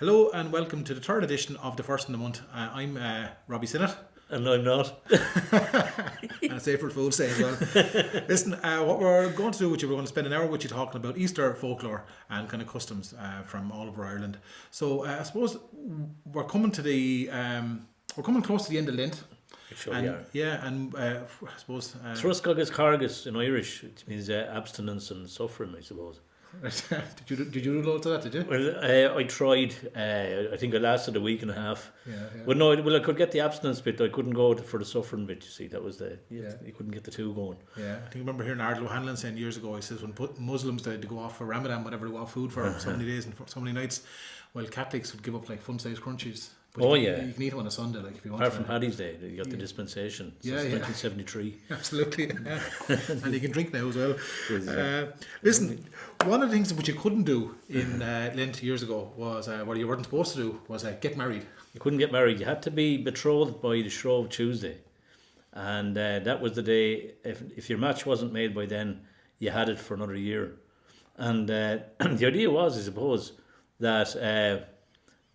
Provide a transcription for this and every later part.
Hello and welcome to the third edition of the first in the month. I'm Robbie Sinnott. And I'm not. And it's April Fool's Day as well. Listen, what we're going to do with you, we're going to spend an hour with you talking about Easter folklore and kind of customs from all over Ireland. So I suppose we're coming to we're coming close to the end of Lent. Sure and, we are. Yeah, and I suppose... Thruscogus Cargus in Irish, which means abstinence and suffering, I suppose. Did you do loads of that, did you? Well, I tried. I think I lasted a week and a half. Yeah. But no, I could get the abstinence bit. I couldn't go for the suffering bit, you see. That was you couldn't get the two going. Yeah, I think I remember hearing Ardal O'Hanlon saying years ago, he says when Muslims they go off for Ramadan, whatever, they go off food for so many days and for so many nights, while Catholics would give up like fun-sized crunchies. But you can eat them on a Sunday, like if you want. Apart from Paddy's Day, you got the dispensation since 1973. Absolutely, and you can drink now as well. Listen, one of the things which you couldn't do in Lent years ago was what you weren't supposed to do was get married. You couldn't get married. You had to be betrothed by the Shrove Tuesday, and that was the day. If your match wasn't made by then, you had it for another year. And the idea was, I suppose, that.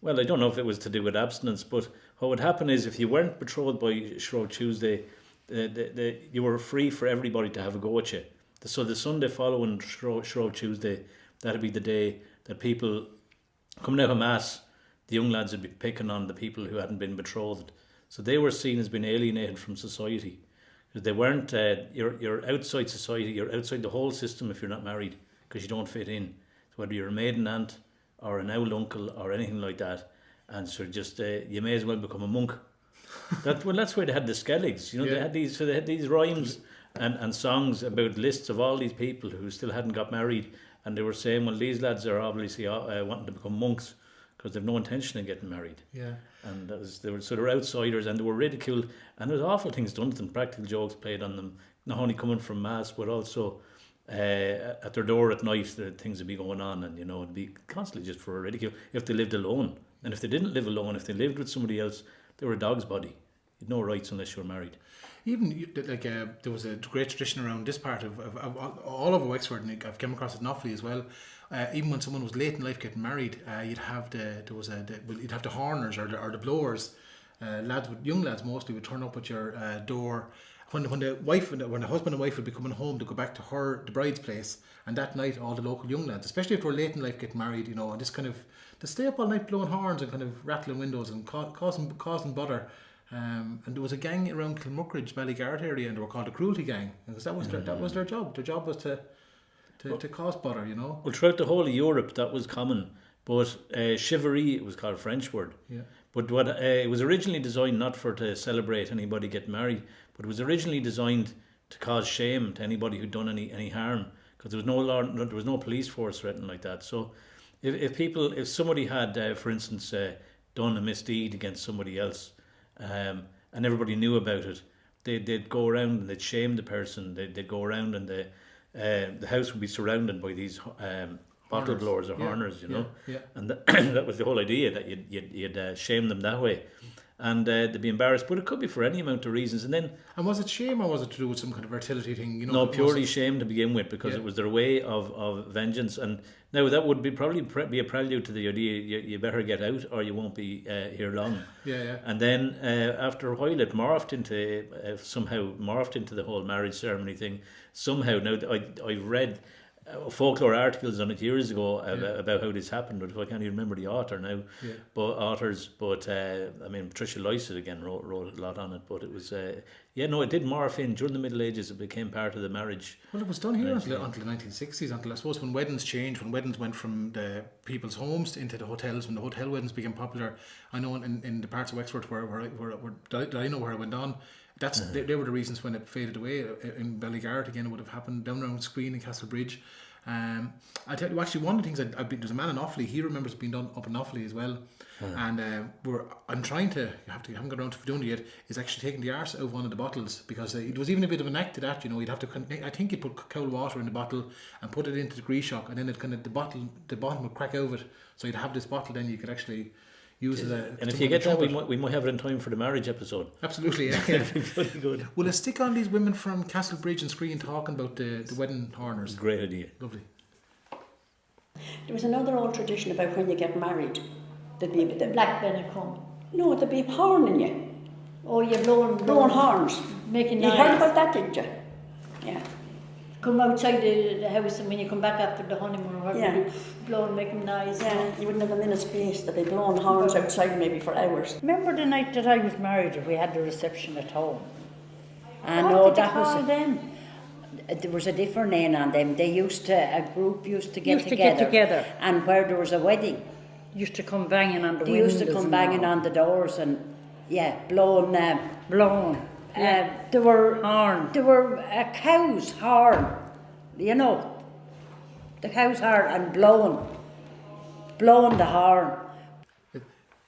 Well, I don't know if it was to do with abstinence, but what would happen is if you weren't betrothed by Shrove Tuesday, you were free for everybody to have a go at you. So the Sunday following Shrove Tuesday, that'd be the day that people coming out of Mass, the young lads would be picking on the people who hadn't been betrothed. So they were seen as being alienated from society. Because they weren't, you're outside society, you're outside the whole system if you're not married, because you don't fit in. So whether you're a maiden aunt, or an owl uncle or anything like that, and so just you may as well become a monk. That's why they had the Skelligs. They had these rhymes and songs about lists of all these people who still hadn't got married, and they were saying, well, these lads are obviously wanting to become monks because they've no intention of getting married. Yeah, and they were outsiders, and they were ridiculed, and there was awful things done to them, practical jokes played on them, not only coming from Mass but also. At their door at night, things would be going on, and it'd be constantly just for ridicule. If they lived alone, and if they didn't live alone, if they lived with somebody else, they were a dog's body. You'd no rights unless you were married. Even there was a great tradition around this part of all over Wexford, and I've come across it in Offaly as well. Even when someone was late in life getting married, you'd have the horners or the blowers. Young lads mostly would turn up at your door. When the husband and wife would be coming home to go back to the bride's place, and that night all the local young lads, especially if they were late in life getting married, and just kind of to stay up all night blowing horns and kind of rattling windows and causing bother. And there was a gang around Kilmuckridge, Ballygarrett area, and they were called the Cruelty Gang, because that was their job. Their job was to cause bother, Well, throughout the whole of Europe that was common, but Shivaree, it was called a French word. Yeah. But what it was originally designed not to celebrate anybody getting married, but it was originally designed to cause shame to anybody who'd done any harm, because there was no law, there was no police force or anything like that. So if somebody had, for instance, done a misdeed against somebody else, and everybody knew about it, they'd go around and they'd shame the person. They'd go around, and the house would be surrounded by these bottle blowers or horners, Yeah. And that was the whole idea, that you'd shame them that way, and they'd be embarrassed. But it could be for any amount of reasons. And was it shame, or was it to do with some kind of fertility thing? No, purely shame to begin with, because it was their way of vengeance. And now that would probably be a prelude to the idea you better get out or you won't be here long. Yeah. And then after a while, it morphed into the whole marriage ceremony thing. Somehow, now I read folklore articles on it years ago about how this happened, but I can't even remember the author now. Yeah. But Patricia Loisett again wrote a lot on it. But it was it did morph in during the Middle Ages. It became part of the marriage. Well, it was done here until the 1960s. Until I suppose when weddings changed, when weddings went from the people's homes into the hotels, when the hotel weddings became popular. I know in the parts of Wexford where I know where I went on. They were the reasons when it faded away. In Ballygarrett again, it would have happened down around Screen and Castlebridge. I tell you, actually, one of the things there's a man in Offaly. He remembers it being done up in Offaly as well. And I'm trying to. You haven't got around to doing it yet. Is actually taking the arse out of one of the bottles, because it was even a bit of an act to that. You'd have to. I think you'd put cold water in the bottle and put it into the grease shock, and then it kind of the bottom would crack over. So you'd have this bottle, then you could actually use it. And if you get that, we might have it in time for the marriage episode. Absolutely, yeah. Pretty good. Will I stick on these women from Castlebridge and Screen talking about the wedding horners? Great idea. Lovely. There was another old tradition about when you get married. There'd be The black men are come. no, there'd be horn in you, Oh, you're blowing horns. making You noise. heard about that, didn't you? Yeah. Come outside the house, and when you come back after the honeymoon, or whatever, Yeah. you blow and making noise. Yeah, you wouldn't have a minute's peace. They'd be blowing horns outside maybe for hours. Remember the night that I was married, we had the reception at home. I What know did they that call was. them? There was a different name on them. A group used to get Used to get together. together. And where there was a wedding, Used to come banging on the they windows. used to come and banging all. on the doors and, blowing. Blowing. There were Horn. There were a cow's horn, you know, the cow's horn, and blowing the horn.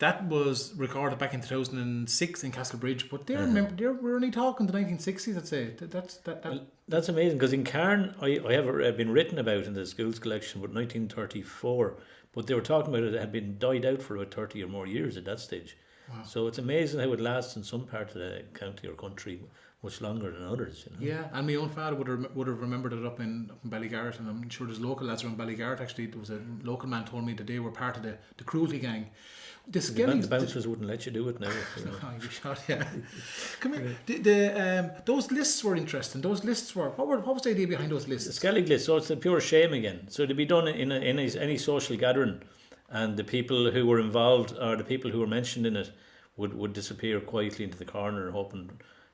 That was recorded back in 2006 in Castlebridge, but we're only talking the 1960s, I'd say. That's amazing, because in Cairn, I have been written about in the schools collection, but 1934, but they were talking about it had been died out for about 30 or more years at that stage. Wow. So it's amazing how it lasts in some part of the county or country much longer than others. You know? Yeah, and my own father would have remembered it up in Ballygarrett, and I'm sure there's local lads around Ballygarrett. Actually, there was a local man told me that they were part of the cruelty gang. The Skelligs, The bouncers wouldn't let you do it now. You know. Oh, you shot, yeah. Come here. Those lists were interesting. Those lists were what was the idea behind those The lists? Skellig list, so it's the pure shame again. So to be done in any social gathering, and the people who were involved or the people who were mentioned in it would disappear quietly into the corner, hoping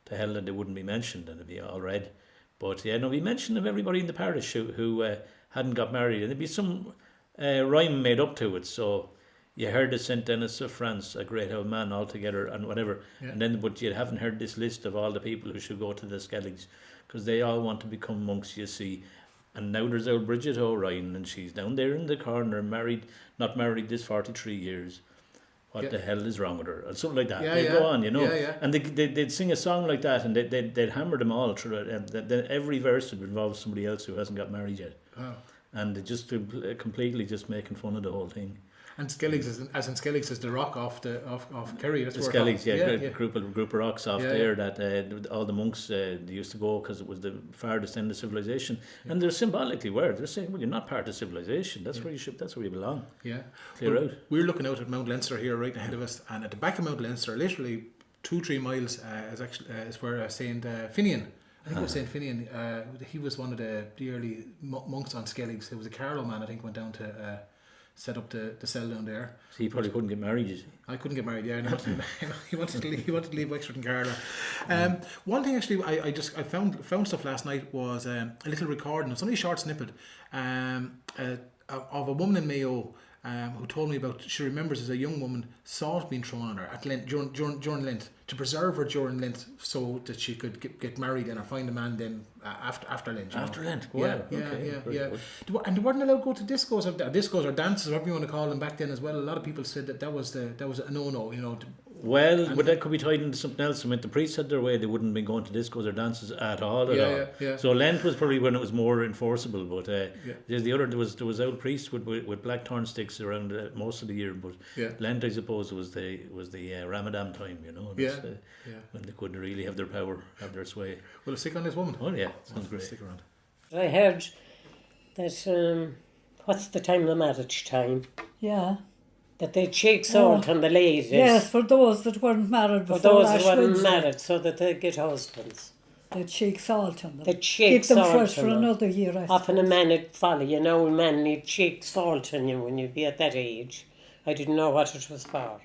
to hell that they wouldn't be mentioned and it'd be all read. But yeah, no, we mentioned of everybody in the parish who hadn't got married, and there'd be some rhyme made up to it. So you heard the St. Denis of France, a great old man altogether, and whatever. Yeah. And then, but you haven't heard this list of all the people who should go to the Skelligs, because they all want to become monks, you see. And now there's old Bridget O'Ryan, and she's down there in the corner, not married this 43 years. What the hell is wrong with her? Or something like that. Yeah, They'd go on, you know. Yeah, yeah. And they'd sing a song like that, and they'd hammer them all through it. And every verse would involve somebody else who hasn't got married yet. Oh. And they just completely just making fun of the whole thing. And Skelligs, as in Skelligs, is the rock off Kerry. That's The where we're Skelligs, talking. yeah, group of rocks off Yeah, there that all the monks they used to go, because it was the farthest end of civilization, and they're symbolically where they're saying, well, you're not part of civilization. That's where you should. That's where you belong. Yeah. Clear out. We're looking out at Mount Leinster here, right ahead of us, and at the back of Mount Leinster, literally 2-3 miles, is where Saint Finian. I think it was Saint Finian. He was one of the early monks on Skelligs. There was a Carlow man, I think, went down to set up the cell down there. So he probably couldn't get married, you see. I couldn't get married. Yeah, no. He wanted to leave Wexford and Carlow. One thing actually, I found stuff last night was a little recording. It's only a short snippet of a woman in Mayo. Who told me about, she remembers as a young woman salt being thrown on her at Lent, during Lent, to preserve her during Lent, so that she could get married and or find a man then after Lent. After Lent, wow. Yeah, Okay, very yeah. good. And they weren't allowed to go to discos or dances, whatever you want to call them back then as well. A lot of people said that was a no-no, you know. Well, but that could be tied into something else. I mean, the priests had their way; they wouldn't be going to discos or dances at all. Yeah. So Lent was probably when it was more enforceable. But there's the other. There was old priests with blackthorn sticks around most of the year. But Lent, I suppose, was the Ramadan time. You know, when they couldn't really have their power, have their sway. Well, let's stick on this woman. Oh yeah, sounds great. Stick around. I heard that what's the time of marriage time? Yeah. That they shake salt on the ladies. Yes, for those that weren't married For before those Ash who weren't Wednesday, married, so that they get husbands. they'd shake salt on them. They'd shake Keep them salt fresh on for them. another year, I Often a suppose. man would follow you, know, a man he'd shake salt on you when you'd be at that age. I didn't know what it was for.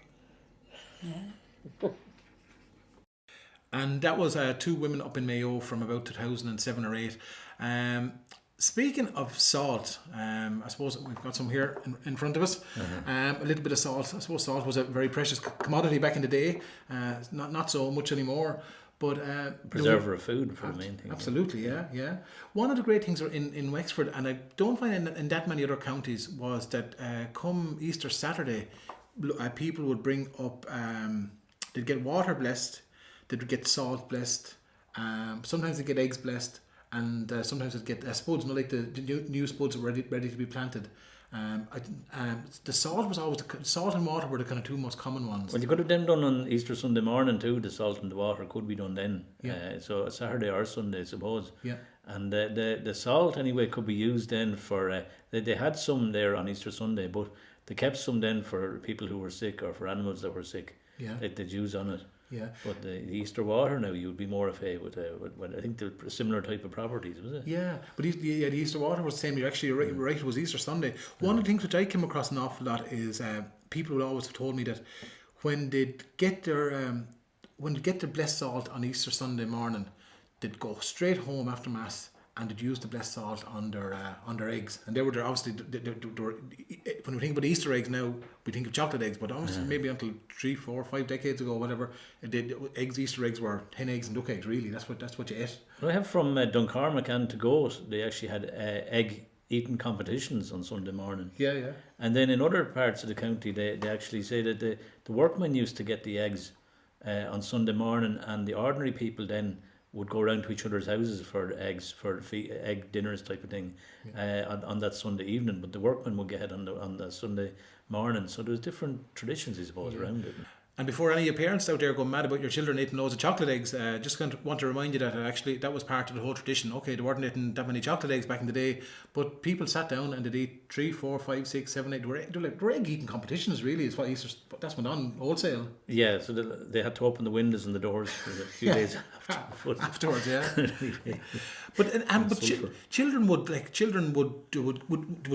And that was 2 women up in Mayo from about 2007 or 8. Speaking of salt, I suppose we've got some here in front of us. A little bit of salt. I suppose salt was a very precious commodity back in the day. Not so much anymore. But Preserver of food for the main thing. Absolutely, yeah. One of the great things in Wexford, and I don't find in that many other counties, was that come Easter Saturday, people would bring up, they'd get water blessed, they'd get salt blessed, sometimes they'd get eggs blessed, and sometimes they'd get spuds, like the new spuds ready to be planted. The salt was always salt and water were the kind of 2 most common ones. Well, you could have them done on Easter Sunday morning too. The salt and the water could be done then. Yeah. So Saturday or Sunday, I suppose. Yeah. And the salt anyway could be used then for. They had some there on Easter Sunday, but they kept some then for people who were sick or for animals that were sick. Yeah. They'd use on it. Yeah. But the Easter water now, you'd be more of a with I think the similar type of properties, was it? Yeah, but the Easter water was the same. You're actually right, it was Easter Sunday. One of the things which I came across an awful lot is people would always have told me that when they'd get their blessed salt on Easter Sunday morning, they'd go straight home after Mass and they'd use the blessed salt on their eggs. And they were there, obviously, they were, when we think about Easter eggs now, we think of chocolate eggs, but obviously maybe until 3, 4, 5 decades ago, whatever, Easter eggs were hen eggs and duck eggs, really. That's what you ate. Well, I have from Duncarmack and to go, they actually had egg eating competitions on Sunday morning. Yeah, yeah. And then in other parts of the county, they actually say that the workmen used to get the eggs on Sunday morning, and the ordinary people then would go around to each other's houses for eggs, for egg dinners type of thing, on that Sunday evening. But the workmen would get it on the Sunday morning. So there was different traditions, I suppose, around it. And before any of your parents out there go mad about your children eating loads of chocolate eggs, just want to remind you that actually that was part of the whole tradition. Okay, they weren't eating that many chocolate eggs back in the day, but people sat down and they'd eat 3, 4, 5, 6, 7, 8. They were egg eating competitions, really. Is what Easter, that's went on wholesale. Yeah, so they had to open the windows and the doors for a few days afterwards. Yeah. But children would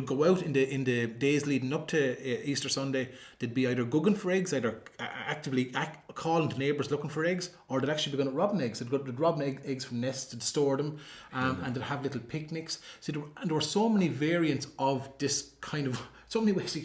go out in the days leading up to Easter Sunday. They'd be either gugging for eggs, either actively calling to neighbours looking for eggs, or they'd actually be going to robbing eggs. They'd rob eggs from nests, they'd store them, and they'd have little picnics. So there were so many variants of this kind of, so many ways you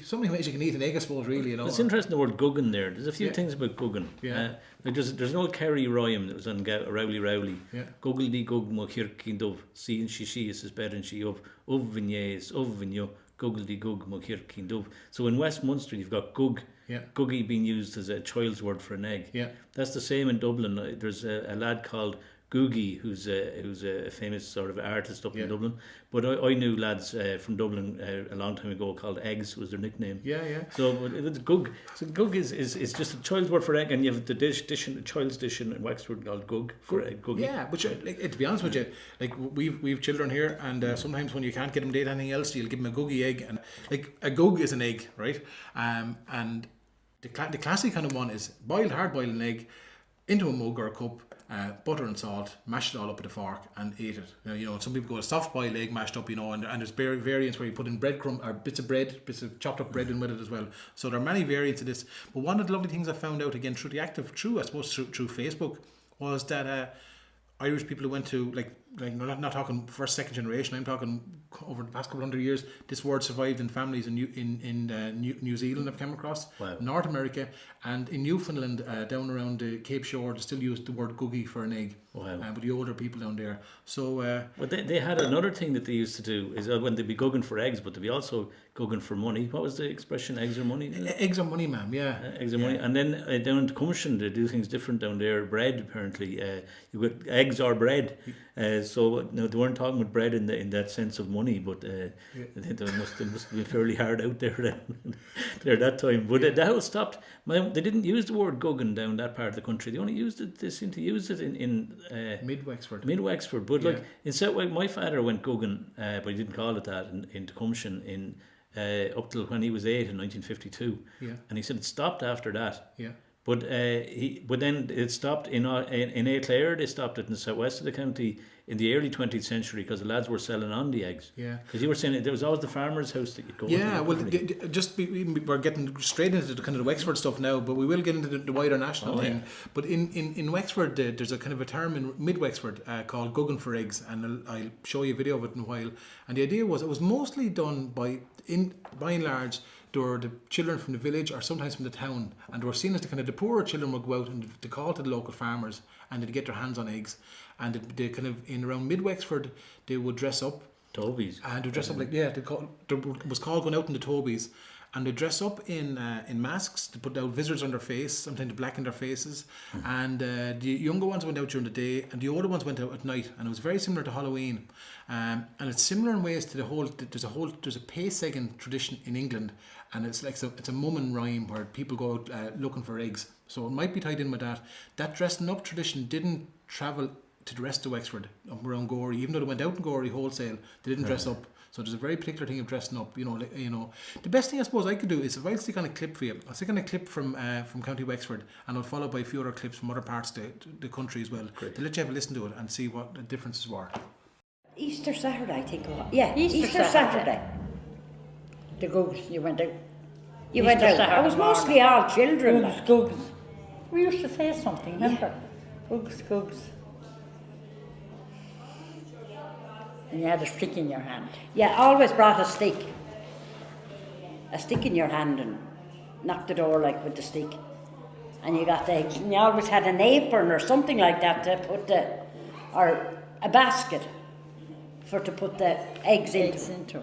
can eat an egg, I suppose, really. It's interesting the word gugging there. There's a few things about gugging. Yeah. Like there's an old Kerry rhyme that was on Rowley. Yeah. Guggledy gug mo hirkin dove, see and she is better and she of vinyes, vinyo, guggledy gug mo hirkin dove. So in Westminster you've got gug. Yeah. Guggy being used as a child's word for an egg. Yeah. That's the same in Dublin. There's a lad called Googie who's a famous sort of artist up in Dublin. But I knew lads from Dublin a long time ago called Eggs was their nickname. Yeah, yeah. So it's Gug. So Gug is just a child's word for egg, and you have the child's dish in Wexford called Gug for egg. Guggy. Yeah, but to be honest with you, like we've children here, and sometimes when you can't get them to eat anything else, you'll give them a Guggy egg, and like a Gug is an egg, right? And the classic kind of one is hard boiled an egg into a mug or a cup. Butter and salt, mash it all up with a fork and eat it. You know, some people go a soft boiled egg mashed up, and there's variants where you put in breadcrumb or bits of chopped up bread in with it as well. So there are many variants of this. But one of the lovely things I found out again through Facebook was that Irish people who went to like not talking first, second generation. I'm talking over the past couple 100 years. This word survived in families in New Zealand. I've come across, North America, and in Newfoundland down around the Cape Shore. They still use the word guggy for an egg. Wow. But the older people down there. So, but they had another thing that they used to do is when they'd be gugging for eggs, but they'd be also gugging for money. What was the expression? Eggs or money? Eggs or money, ma'am. Yeah. Eggs or money. And then down in Cumshin, they do things different down there. Bread, apparently. You got eggs or bread. So no, they weren't talking about bread in that sense of money, but I think they must be fairly hard out there there that time. But that all stopped. They didn't use the word gugging down that part of the country. They only used it. They seem to use it in Mid-Wexford. Mid-Wexford. But like in South Wales, my father went gugging, but he didn't call it that in Tecumshin in up till when he was 8 in 1952. Yeah. And he said it stopped after that. Yeah. But then it stopped in Clare. They stopped it in the southwest of the county in the early 20th century because the lads were selling on the eggs. Yeah. Because you were saying there was always the farmer's house that you go. Yeah. Well, we're getting straight into the kind of the Wexford stuff now, but we will get into the wider national thing. Yeah. But in Wexford, there's a kind of a term in Mid-Wexford called gugging for eggs, and I'll show you a video of it in a while. And the idea was it was mostly done by and large. There were the children from the village or sometimes from the town, and they were seen as the poorer children would go out and they call to the local farmers and they'd get their hands on eggs, and they kind of in around Mid-Wexford they would dress up. Tobies. And they dress up like there was called going out in the Tobies, and they dress up in masks. They put out visors on their face, sometimes to blacken their faces, and the younger ones went out during the day and the older ones went out at night, and it was very similar to Halloween, and it's similar in ways to there's a Paysegging tradition in England, and it's a mummin rhyme where people go out looking for eggs, so it might be tied in with that dressing up tradition didn't travel to the rest of Wexford around Gorey. Even though they went out in Gorey wholesale, they didn't dress up. So there's a very particular thing of dressing up. The best thing I suppose I could do is if I'll stick on a clip for you. I'll stick on a clip from County Wexford, and I'll follow by a few other clips from other parts of the country as well. Great. To let you have a listen to it and see what the differences were. Easter Saturday, I think it was. Yeah, Easter Saturday. The googs, you went out. You went out. Saturday It was morning. mostly all children. Googs, googs. We used to say something, remember? Googs, googs. And you had a stick in your hand. Yeah, always brought a stick. A stick in your hand and knocked the door like with the stick. And you got the eggs. And you always had an apron or something like that to put or a basket to put the eggs into.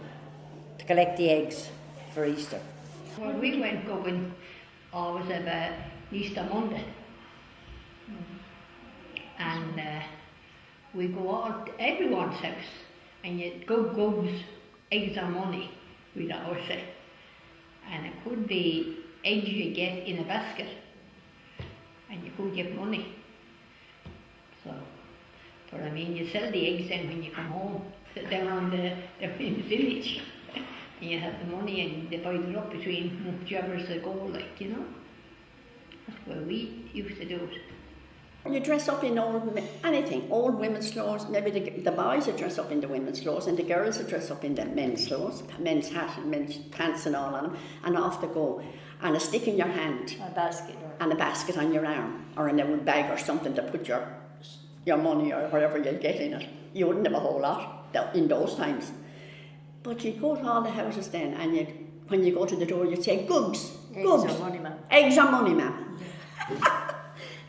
To collect the eggs for Easter. Well, we went going always about Easter Monday. And we go out to everyone's house and you go goods, eggs or money, we'd always say. And it could be eggs you get in a basket and you could get money. So, but I mean, you sell the eggs then when you come home, sit down on in the village. And you have the money and divide it up between whichever's the goal, like, you know. That's where we used to do it. You dress up in anything, old women's clothes. Maybe the boys would dress up in the women's clothes and the girls would dress up in the men's clothes, men's hat and men's pants and all on them, and off they go. And a stick in your hand. A basket. And a basket on your arm, or in a bag or something to put your money or whatever you'll get in it. You wouldn't have a whole lot in those times. But you'd go to all the houses then, and when you go to the door, you'd say, "Googs, googs, Eggs or money, ma'am. Eggs or money, ma'am."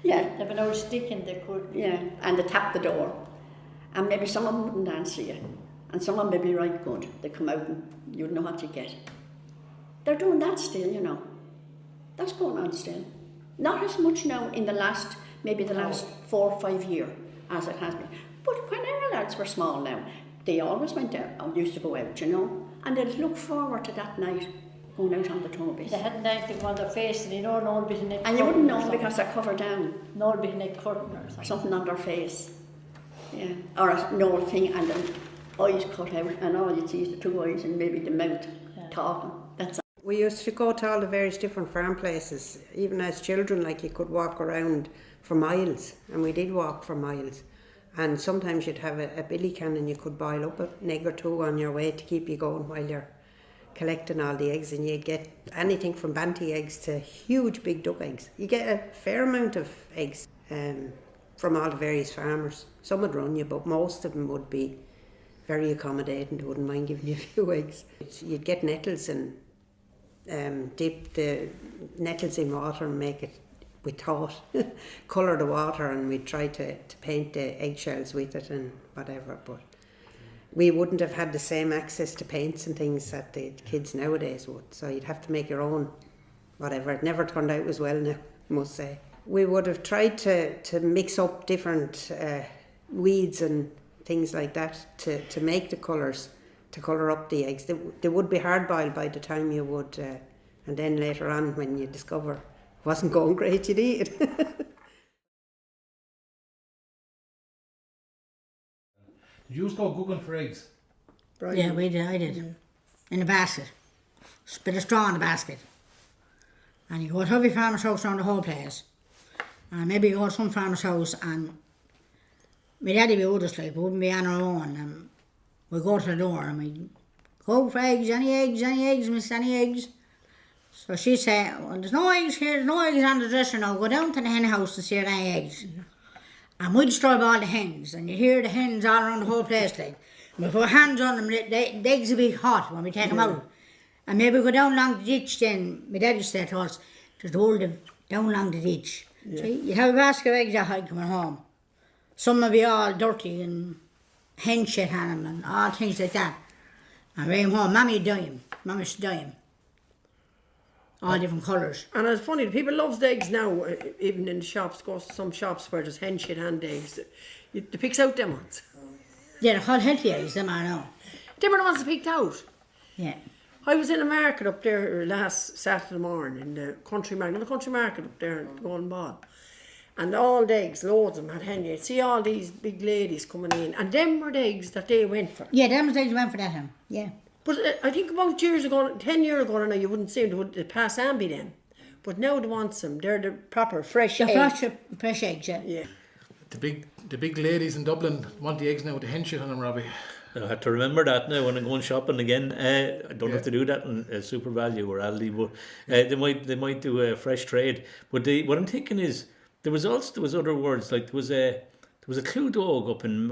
Yeah. They have an old stick and they could. Yeah, and they tap the door, and maybe someone wouldn't answer you, and someone may be right good. They come out and you'd know what you get. They're doing that still, you know. That's going on still. Not as much now in the last 4 or 5 years as it has been. But when our lads were small now, they always went out and used to go out, you know, and they'd look forward to that night going out on the tobies. They hadn't anything on their face and an old bit of neck. And you wouldn't know because they're covered down. An old bit of neck curtain or something. Something on their face. Yeah. Or an old thing and the eyes cut out and all you'd see is the two eyes and maybe the mouth talking. That's all. We used to go to all the various different farm places. Even as children, like, you could walk around for miles, and we did walk for miles. And sometimes you'd have a billy can and you could boil up an egg or two on your way to keep you going while you're collecting all the eggs, and you'd get anything from banty eggs to huge big duck eggs. You get a fair amount of eggs from all the various farmers. Some would run you, but most of them would be very accommodating. They wouldn't mind giving you a few eggs. You'd get nettles and dip the nettles in water and make it, we thought, colour the water, and we'd try to paint the eggshells with it and whatever, but we wouldn't have had the same access to paints and things that the kids nowadays would, so you'd have to make your own whatever. It never turned out as well now, I must say. We would have tried to mix up different weeds and things like that to make the colours, to colour up the eggs. They would be hard boiled by the time you would, and then later on when you discover it wasn't going great, you'd eat it. Did you just go googling for eggs? Right. Yeah, we did, I did. In a basket. A bit of straw in the basket. And you go to every farmer's house around the whole place. And maybe you go to some farmer's house and my daddy be with us, like, we wouldn't be on our own. And we'd go to the door and we'd go for eggs, any eggs, miss, any eggs. So she'd say, well, there's no eggs here, there's no eggs on the dresser now, go down to the hen house and see if there are any eggs. And we'd strip all the hens, and you hear the hens all around the whole place, like. And we put hands on them, the eggs would be hot when we take them out. And maybe go down along the ditch then, my daddy said to us, just hold them down along the ditch. So you'd have a basket of eggs that high coming home. Some would be all dirty and hen shit on them and all things like that. And bring them home, Mammy used to dye 'em. All different colours. And it's funny, the people loves the eggs now, even in the shops. Go to some shops where there's hen shit hand eggs. They picks out them ones. Yeah, they're called healthy eggs, them I know. Them are the ones that picked out. Yeah. I was in a market up there last Saturday morning, in the country market up there in the Golden Ball. And all the eggs, loads of them had hen. You'd see all these big ladies coming in, and them were the eggs that they went for. Yeah, them was the eggs went for that him. Yeah. But I think about years ago, 10 years ago now, you wouldn't see them, they'd pass Amby then. But now they want them, they're the proper fresh eggs. Fresh eggs, yeah. Yeah. The big ladies in Dublin want the eggs now with the hen shit on them, Robbie. I have to remember that now when I'm going shopping again. I don't have to do that in Super Value or Aldi, but they might do a fresh trade. But what I'm thinking is there was other words, like there was a clue dog up in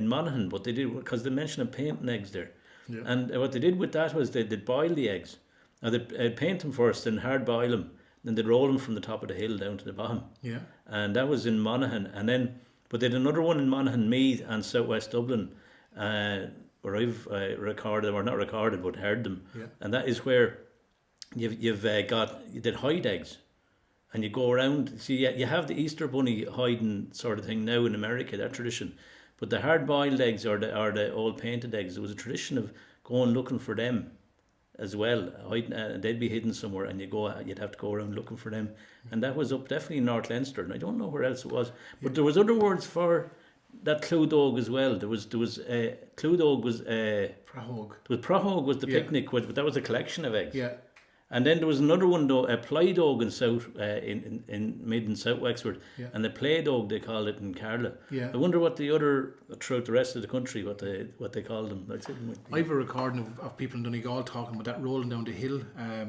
Monaghan, but they did, because they mentioned painting eggs there. Yeah. And what they did with that was they'd boil the eggs. Now they'd paint them first and hard boil them, then they'd roll them from the top of the hill down to the bottom. Yeah. And that was in Monaghan. But they had another one in Monaghan, Meath and southwest Dublin, where I've recorded, or not recorded, but heard them. Yeah. And that is where you've they'd hide eggs. And you go around, see, you have the Easter bunny hiding sort of thing now in America, that tradition. But the hard-boiled eggs or the old painted eggs, there was a tradition of going looking for them as well. They'd be hidden somewhere, and you'd have to go around looking for them. And that was up definitely in North Leinster, and I don't know where else it was. But there was other words for that clue dog as well. There was clue dog was prahog. Prahog was the picnic, but that was a collection of eggs. Yeah. And then there was another one though, a play dog in mid and South Wexford, and the play dog they called it in Carla. Yeah. I wonder what throughout the rest of the country, what they called them. I have a recording of people in Donegal talking about that rolling down the hill.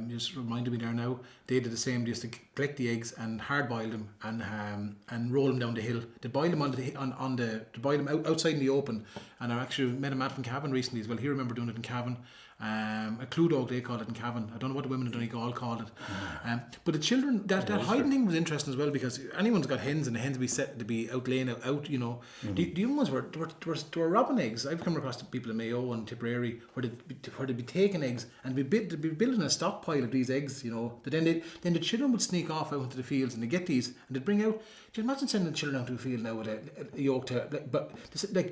Just reminded me there now. They did the same. They used to collect the eggs and hard boil them and roll them down the hill. They boil them boil them outside in the open. And I actually met a man from Cavan recently as well. He remembered doing it in Cavan. A clue dog they called it in Cavan. I don't know what the women in Donegal called it. But the children, that hiding thing was interesting as well, because anyone's got hens and the hens be set to be out laying out, you know. Mm-hmm. The young ones were robin eggs. I've come across the people in Mayo and Tipperary where they'd be taking eggs and they'd be building a stockpile of these eggs, you know. Then the children would sneak off out into the fields and they get these and they'd bring out. Do you imagine sending the children out to a field now with a yolk there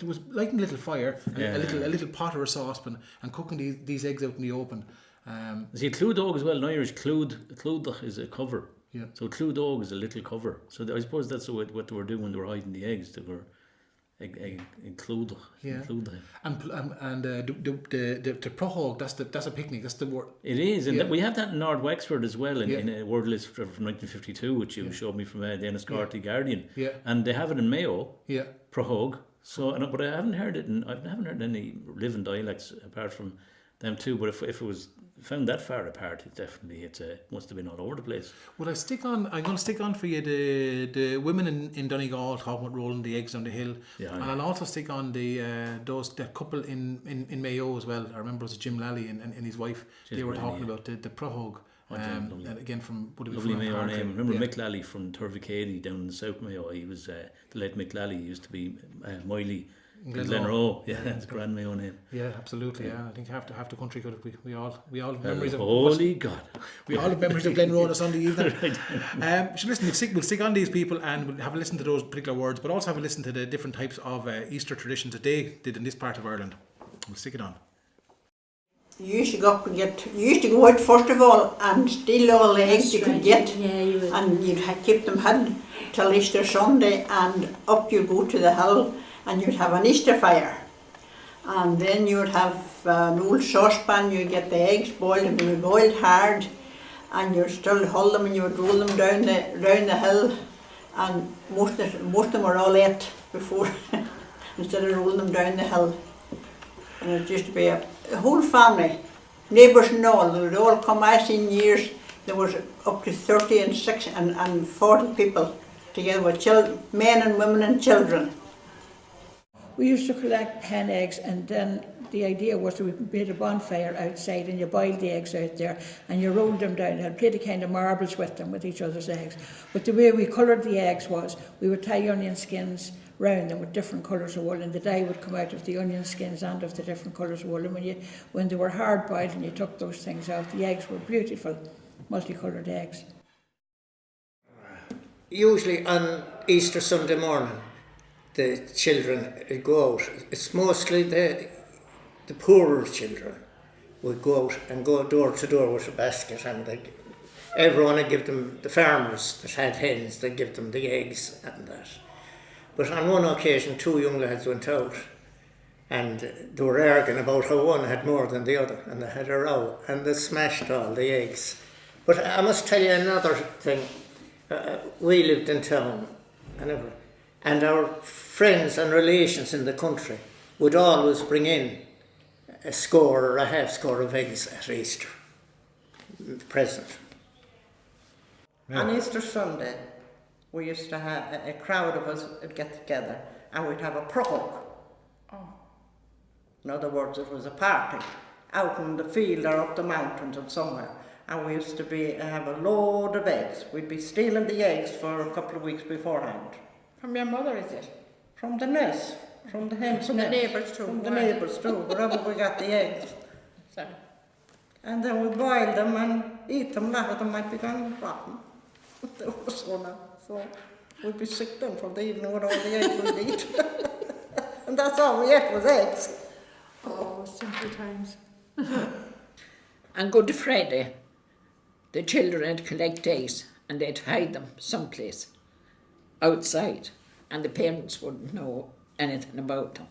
was lighting a little fire, a little pot or a saucepan, and cooking these eggs out in the open. See, clue dog as well in Irish. Clued is a cover. Yeah. So clue dog is a little cover. So I suppose that's what they were doing when they were hiding the eggs. They were include. Yeah. And the prahog, that's a picnic. That's the word. It is, and we have that in North Wexford as well in a word list from 1952, which you showed me from the Enniscorthy Guardian. Yeah. And they have it in Mayo. Yeah. Prahog. So, but I haven't heard it. I haven't heard any living dialects apart from them too. But if it was found that far apart, it must have been all over the place. Well, I'm going to stick on for you the women in Donegal talking about rolling the eggs down the hill, and I'll also stick on the couple in Mayo as well. I remember it was Jim Lally and his wife. They were talking about the prahog. And again from lovely Mayo name. Remember Mick Lally from Turvicady down in South Mayo. He was the late Mick Lally. He used to be Miley. Glenroe, it's a grand Mayo name. Yeah, absolutely. Yeah, I think half the country could. We all have memories of. Holy God! We all have memories of Glenroe on a Sunday evening. So listen, we'll stick on these people and we'll have a listen to those particular words, but also have a listen to the different types of Easter traditions that they did in this part of Ireland. We'll stick it on. You used to go up and you used to go out first of all and steal all the eggs you could get, and you'd keep them hid till Easter Sunday, and up you go to the hill. And you'd have an Easter fire, and then you would have an old saucepan. You'd get the eggs boiled, and they would boil hard, and you'd still hold them, and you would roll them down the hill, and most of them were all ate before instead of rolling them down the hill. And it used to be a whole family, neighbours and all. They would all come. I've seen years there was up to 30 and 40 people together with children, men and women and children. We used to collect hen eggs, and then the idea was that we made a bonfire outside and you boiled the eggs out there and you rolled them down and played a kind of marbles with them, with each other's eggs. But the way we coloured the eggs was we would tie onion skins round them with different colours of wool, and the dye would come out of the onion skins and of the different colours of wool. And when they were hard boiled and you took those things out, the eggs were beautiful, multicoloured eggs. Usually on Easter Sunday morning, the children go out. It's mostly the poorer children would go out and go door to door with a basket, and everyone would give them, the farmers that had hens, they'd give them the eggs and that. But on one occasion, 2 young lads went out and they were arguing about how one had more than the other, and they had a row and they smashed all the eggs. But I must tell you another thing. We lived in town and our friends and relations in the country would always bring in a score or a half score of eggs at Easter, present. Yeah. On Easter Sunday, we used to have a crowd of us would get together and we'd have a prog. In other words, it was a party out in the field or up the mountains or somewhere. And we used to have a load of eggs. We'd be stealing the eggs for a couple of weeks beforehand. From your mother, is it? From the nest, from the hens. From the neighbours too. From the neighbours too, wherever we got the eggs. Sorry. And then we boiled them and eat them. A lot of them might be gone rotten. They were so we'd be sick then from the evening with all the eggs we'd eat. And that's all we ate was eggs. Oh, simple times. On Good Friday, the children would collect eggs and they'd hide them someplace outside, and the parents wouldn't know anything about them.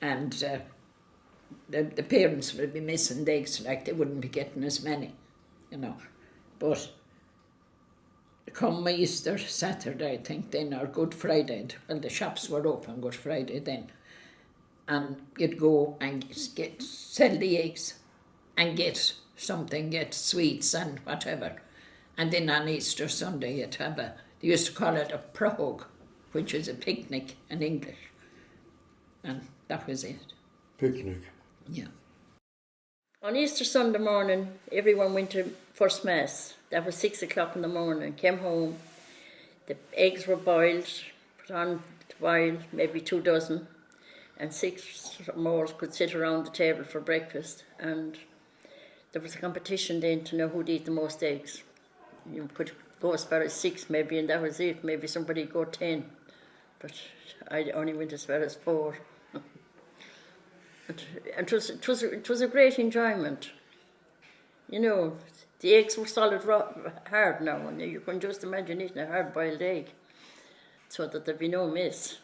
And the parents would be missing the eggs, like they wouldn't be getting as many, you know. But come Easter Saturday, I think then, or Good Friday, well, the shops were open Good Friday then, and you'd go and sell the eggs and get something, get sweets and whatever. And then on Easter Sunday you'd have they used to call it a prog, which is a picnic in English. And that was it. Picnic? Yeah. On Easter Sunday morning, everyone went to first mass. That was 6 o'clock in the morning. Came home, the eggs were boiled, put on to boil, maybe 2 dozen, and 6 more could sit around the table for breakfast. And there was a competition then to know who'd eat the most eggs. You could go as far as 6 maybe, and that was it. Maybe somebody would go 10, but I only went as far as 4. And it was a great enjoyment. You know, the eggs were solid hard now, and you can just imagine eating a hard-boiled egg, so that there'd be no miss.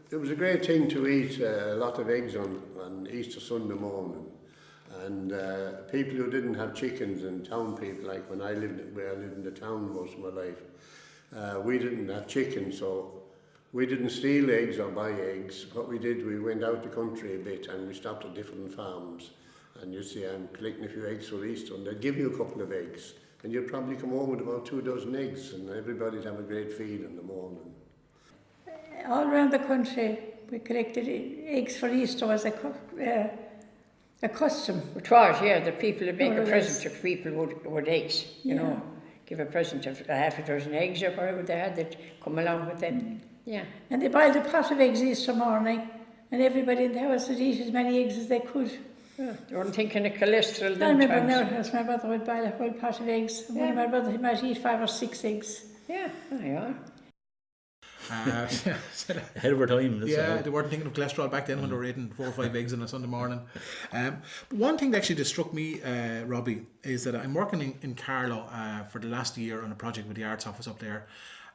It was a great thing to eat a lot of eggs on Easter Sunday morning. And people who didn't have chickens, and town people, like when I lived in the town most of my life, we didn't have chickens, so we didn't steal eggs or buy eggs. What we did, we went out the country a bit and we stopped at different farms. And you see, I'm collecting a few eggs for Easter, and they'd give you a couple of eggs. And you'd probably come home with about 2 dozen eggs, and everybody'd have a great feed in the morning. All around the country, we collected eggs for Easter as a custom. It was, yeah, the people would make a present to people with eggs, you know, give a present of a half a dozen eggs or whatever they had, they'd come along with them. Yeah. And they boiled a pot of eggs Easter morning, and everybody in the house would eat as many eggs as they could. Yeah. They weren't thinking of cholesterol. I remember in our house, my brother would boil a whole pot of eggs, and one of my brother, he might eat 5 or 6 eggs. Yeah, there you are. Ahead of our time. They weren't thinking of cholesterol back then when they were eating 4 or 5 eggs on a Sunday morning. One thing that actually just struck me, Robbie, is that I'm working in Carlow for the last year on a project with the Arts Office up there,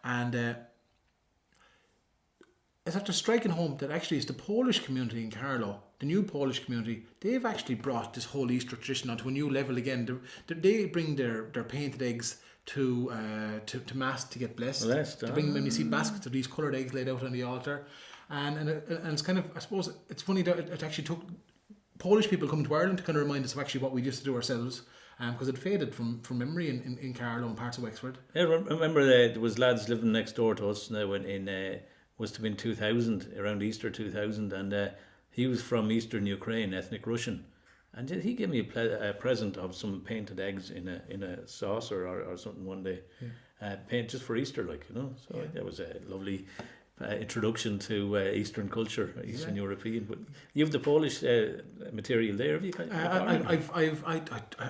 and it's after striking home that actually it's the Polish community in Carlow, the new Polish community, they've actually brought this whole Easter tradition onto a new level again. They bring their painted eggs to mass to get blessed. To bring, when you see baskets of these coloured eggs laid out on the altar, and it's kind of, I suppose it's funny that it actually took Polish people coming to Ireland to kind of remind us of actually what we used to do ourselves, because it faded from memory in Carlow and parts of Wexford. Yeah, I remember there was lads living next door to us now in was to be in 2000, around Easter 2000, and he was from Eastern Ukraine, ethnic Russian. And he gave me a present of some painted eggs in a saucer or something one day, paint just for Easter, like, you know. So that was a lovely introduction to Eastern culture, Eastern European. But you have the Polish material there, have you?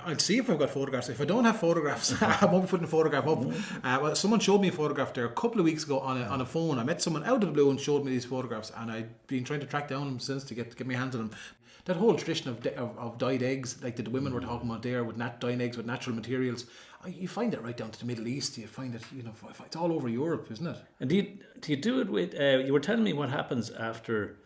I'd see if I've got photographs. If I don't have photographs, I won't be putting a photograph up. Well, someone showed me a photograph there a couple of weeks ago on a phone. I met someone out of the blue and showed me these photographs, and I've been trying to track down them since to get my hands on them. that whole tradition of dyed eggs, like that the women were talking about there, with dyeing eggs with natural materials. You find it right down to the Middle East. You find it, it's all over Europe, isn't it? And do you do it with? You were telling me what happens after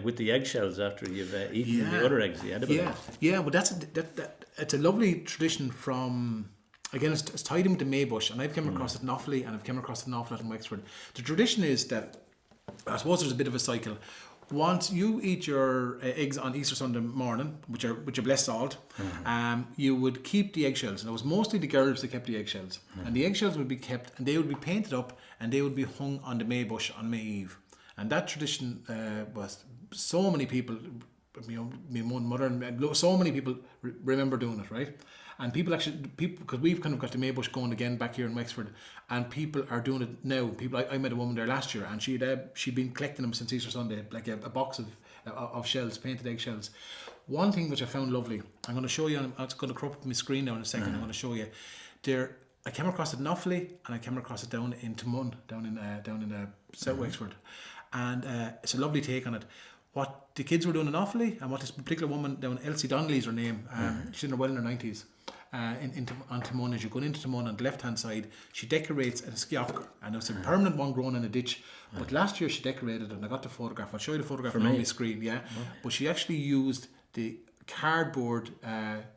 with the eggshells after you've eaten the other eggs. The edible eggs. Yeah, but it's a lovely tradition from. Again, it's tied in with the Maybush, and I've come across it in Offaly, and I've come across it an awful lot in Wexford. The tradition is that, I suppose there's a bit of a cycle. Once you eat your eggs on Easter Sunday morning, with your blessed salt, you would keep the eggshells. And it was mostly the girls that kept the eggshells. And the eggshells would be kept, and they would be painted up, and they would be hung on the Maybush on May Eve. And that tradition was so many people, my mother and so many people remember doing it, right? And people, because we've kind of got the Maybush going again back here in Wexford, and people are doing it now. I met a woman there last year, and she'd been collecting them since Easter Sunday, like a box of shells, painted eggshells. One thing which I found lovely, I'm going to show you. I'm going to crop up my screen now in a second. I'm going to show you. I came across it in Offaly, and I came across it down in Tunney, down in South Wexford, and it's a lovely take on it. What the kids were doing in Offaly, and what this particular woman down, Elsie Donnelly's her name, she's in her 90s. On Tunney, as you're going into Tunney on the left hand side, she decorates a skeoch, and it's a permanent one growing in a ditch. But last year she decorated it, and I got the photograph. I'll show you the photograph on my screen. Yeah, but she actually used the cardboard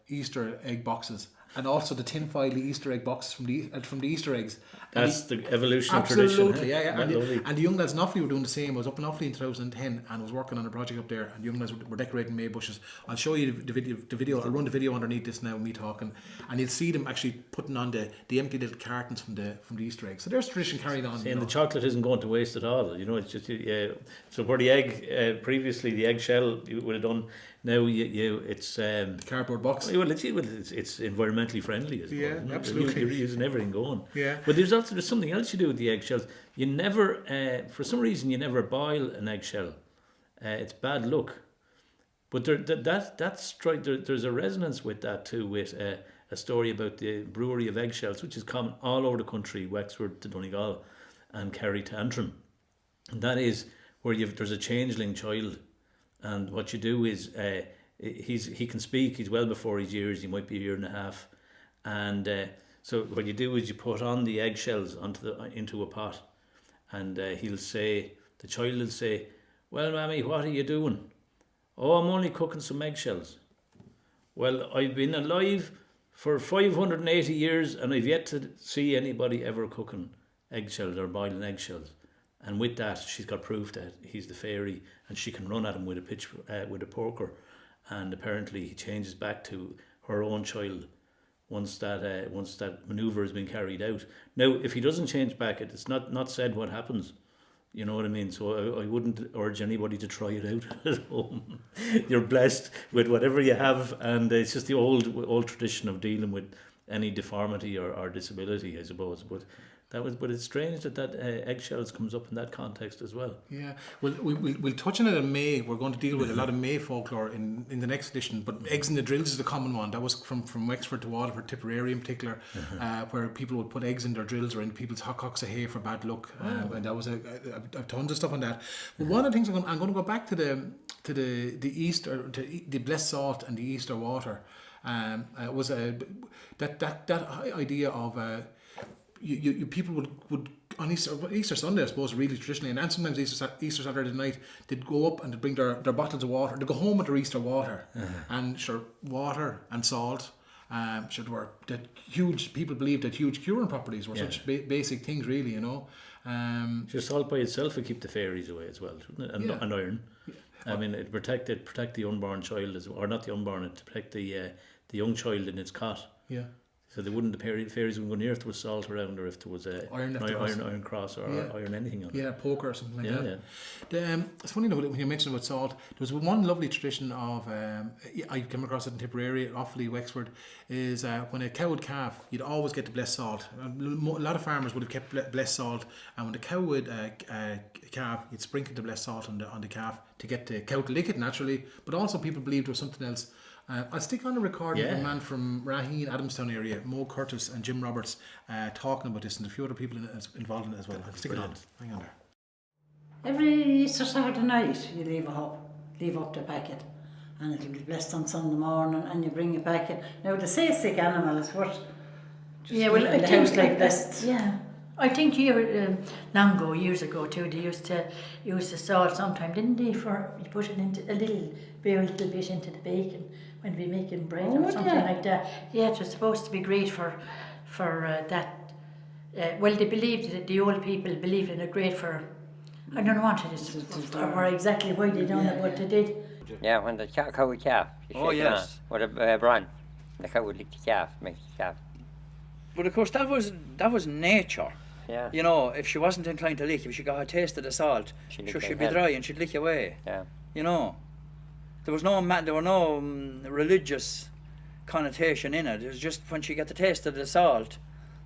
Easter egg boxes, and also the tin foil Easter egg boxes from the Easter eggs. That's the evolution of tradition. Absolutely, yeah. And the young lads in Offaly were doing the same. I was up in Offaly in 2010 and was working on a project up there, and the young lads were decorating May bushes. I'll show you the video. I'll run the video underneath this now, me talking, and you'll see them actually putting on the empty little cartons from the Easter eggs. So there's tradition carried on. And the chocolate isn't going to waste at all. It's just so where the egg previously the eggshell you would have done. Now it's cardboard box. Well, it's environmentally friendly as well. Yeah, absolutely. You're using everything going. Yeah. But there's something else you do with the eggshells. You never, for some reason, you never boil an eggshell. It's bad luck. But there's a resonance with that too, with a story about the brewery of eggshells, which is common all over the country, Wexford to Donegal and Kerry to Antrim. And that is where there's a changeling child. And what you do is, he can speak. He's well before his years. He might be a year and a half, and so what you do is you put on the eggshells into a pot, and the child will say, "Well, Mammy, what are you doing?" "Oh, I'm only cooking some eggshells." "Well, I've been alive for 580 years, and I've yet to see anybody ever cooking eggshells or boiling eggshells." And with that, she's got proof that he's the fairy, and she can run at him with a poker. And apparently, he changes back to her own child once that maneuver has been carried out. Now, if he doesn't change back, it's not said what happens. You know what I mean? So I wouldn't urge anybody to try it out at home. You're blessed with whatever you have, and it's just the old tradition of dealing with any deformity or disability, I suppose. But it's strange that eggshells comes up in that context as well. Yeah, we'll touch on it in May. We're going to deal with a lot of May folklore in the next edition. But eggs in the drills is a common one. That was from Wexford to Waterford, Tipperary in particular, where people would put eggs in their drills or in people's hocks of hay for bad luck. And that was I've tons of stuff on that. But one of the things I'm going to go back to the Easter, to the blessed salt and the Easter water. Was that idea of. You people would on Easter Sunday, I suppose, really traditionally, and sometimes Easter Saturday night, they'd go up and they'd bring their bottles of water. They'd go home with their Easter water, and water and salt. Were that huge. People believed that huge curing properties were such basic things, really. Just salt by itself would keep the fairies away as well, and iron. Yeah. I mean, it protect the unborn child or not the unborn, it to protect the young child in its cot. Yeah. So the fairies wouldn't go near if there was salt around, or if there was iron cross or iron anything on it. Yeah, poker or something like that. Yeah. It's funny when you mentioned about salt. There was one lovely tradition of I came across it in Tipperary, Offaly, Wexford. Is when a cow would calf, you'd always get the blessed salt. A lot of farmers would have kept blessed salt, and when the cow would calf, you'd sprinkle the blessed salt on the calf to get the cow to lick it naturally. But also people believed there was something else. I'll stick on a recording of a man from Raheen, Adamstown area, Mo Curtis and Jim Roberts, talking about this, and a few other people involved in it as well. I'll stick it on. Hang on there. Every Easter Saturday night, you leave up the packet, and it'll be blessed on Sunday morning, and you bring it back. Now the seasick animal is what. Yeah, well, in the house like this. Yeah, I think here long ago, years ago too, they used to use the salt sometime, didn't they? For you put it into a little bit into the bacon when we making bread or something like that. Yeah, it was supposed to be great for that. Well, they believed that the old people believed in it great for. I don't know what it is or exactly why they done it, but they did. Yeah, when the cow would calf. Oh, yes. With a brand. The cow would lick the calf, make the calf. But of course, that was nature. Yeah. You know, if she wasn't inclined to lick, if she got a taste of the salt, she'd be dry and she'd lick away. Yeah. You know, there was no religious connotation in it. It was just when she got the taste of the salt,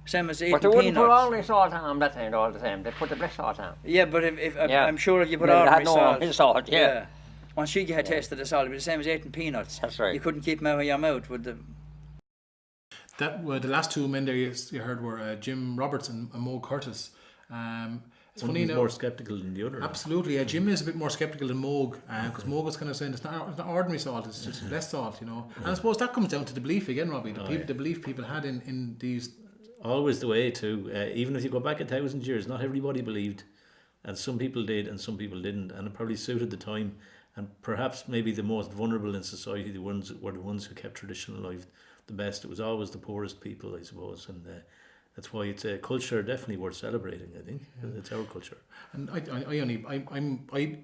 same as eating peanuts. But they wouldn't put ordinary salt on that time all the time. They put the black salt on. Yeah, but I'm sure if you put ordinary salt. Yeah. Once she got a taste of the salt, it was the same as eating peanuts. That's right. You couldn't keep them out of your mouth with the. That the last two men there you heard were Jim Roberts and Mo Curtis. It's funny now. More sceptical than the other. Absolutely, yeah. Jim is a bit more sceptical than Moog, because Moog was kind of saying it's not ordinary salt; it's just less salt, you know. And I suppose that comes down to the belief again, Robbie. The belief people had in these. Always the way too. Even if you go back 1,000 years, not everybody believed, and some people did, and some people didn't, and it probably suited the time. And perhaps maybe the most vulnerable in society, were the ones who kept tradition alive the best. It was always the poorest people, I suppose, and that's why it's a culture definitely worth celebrating. I think it's our culture. And I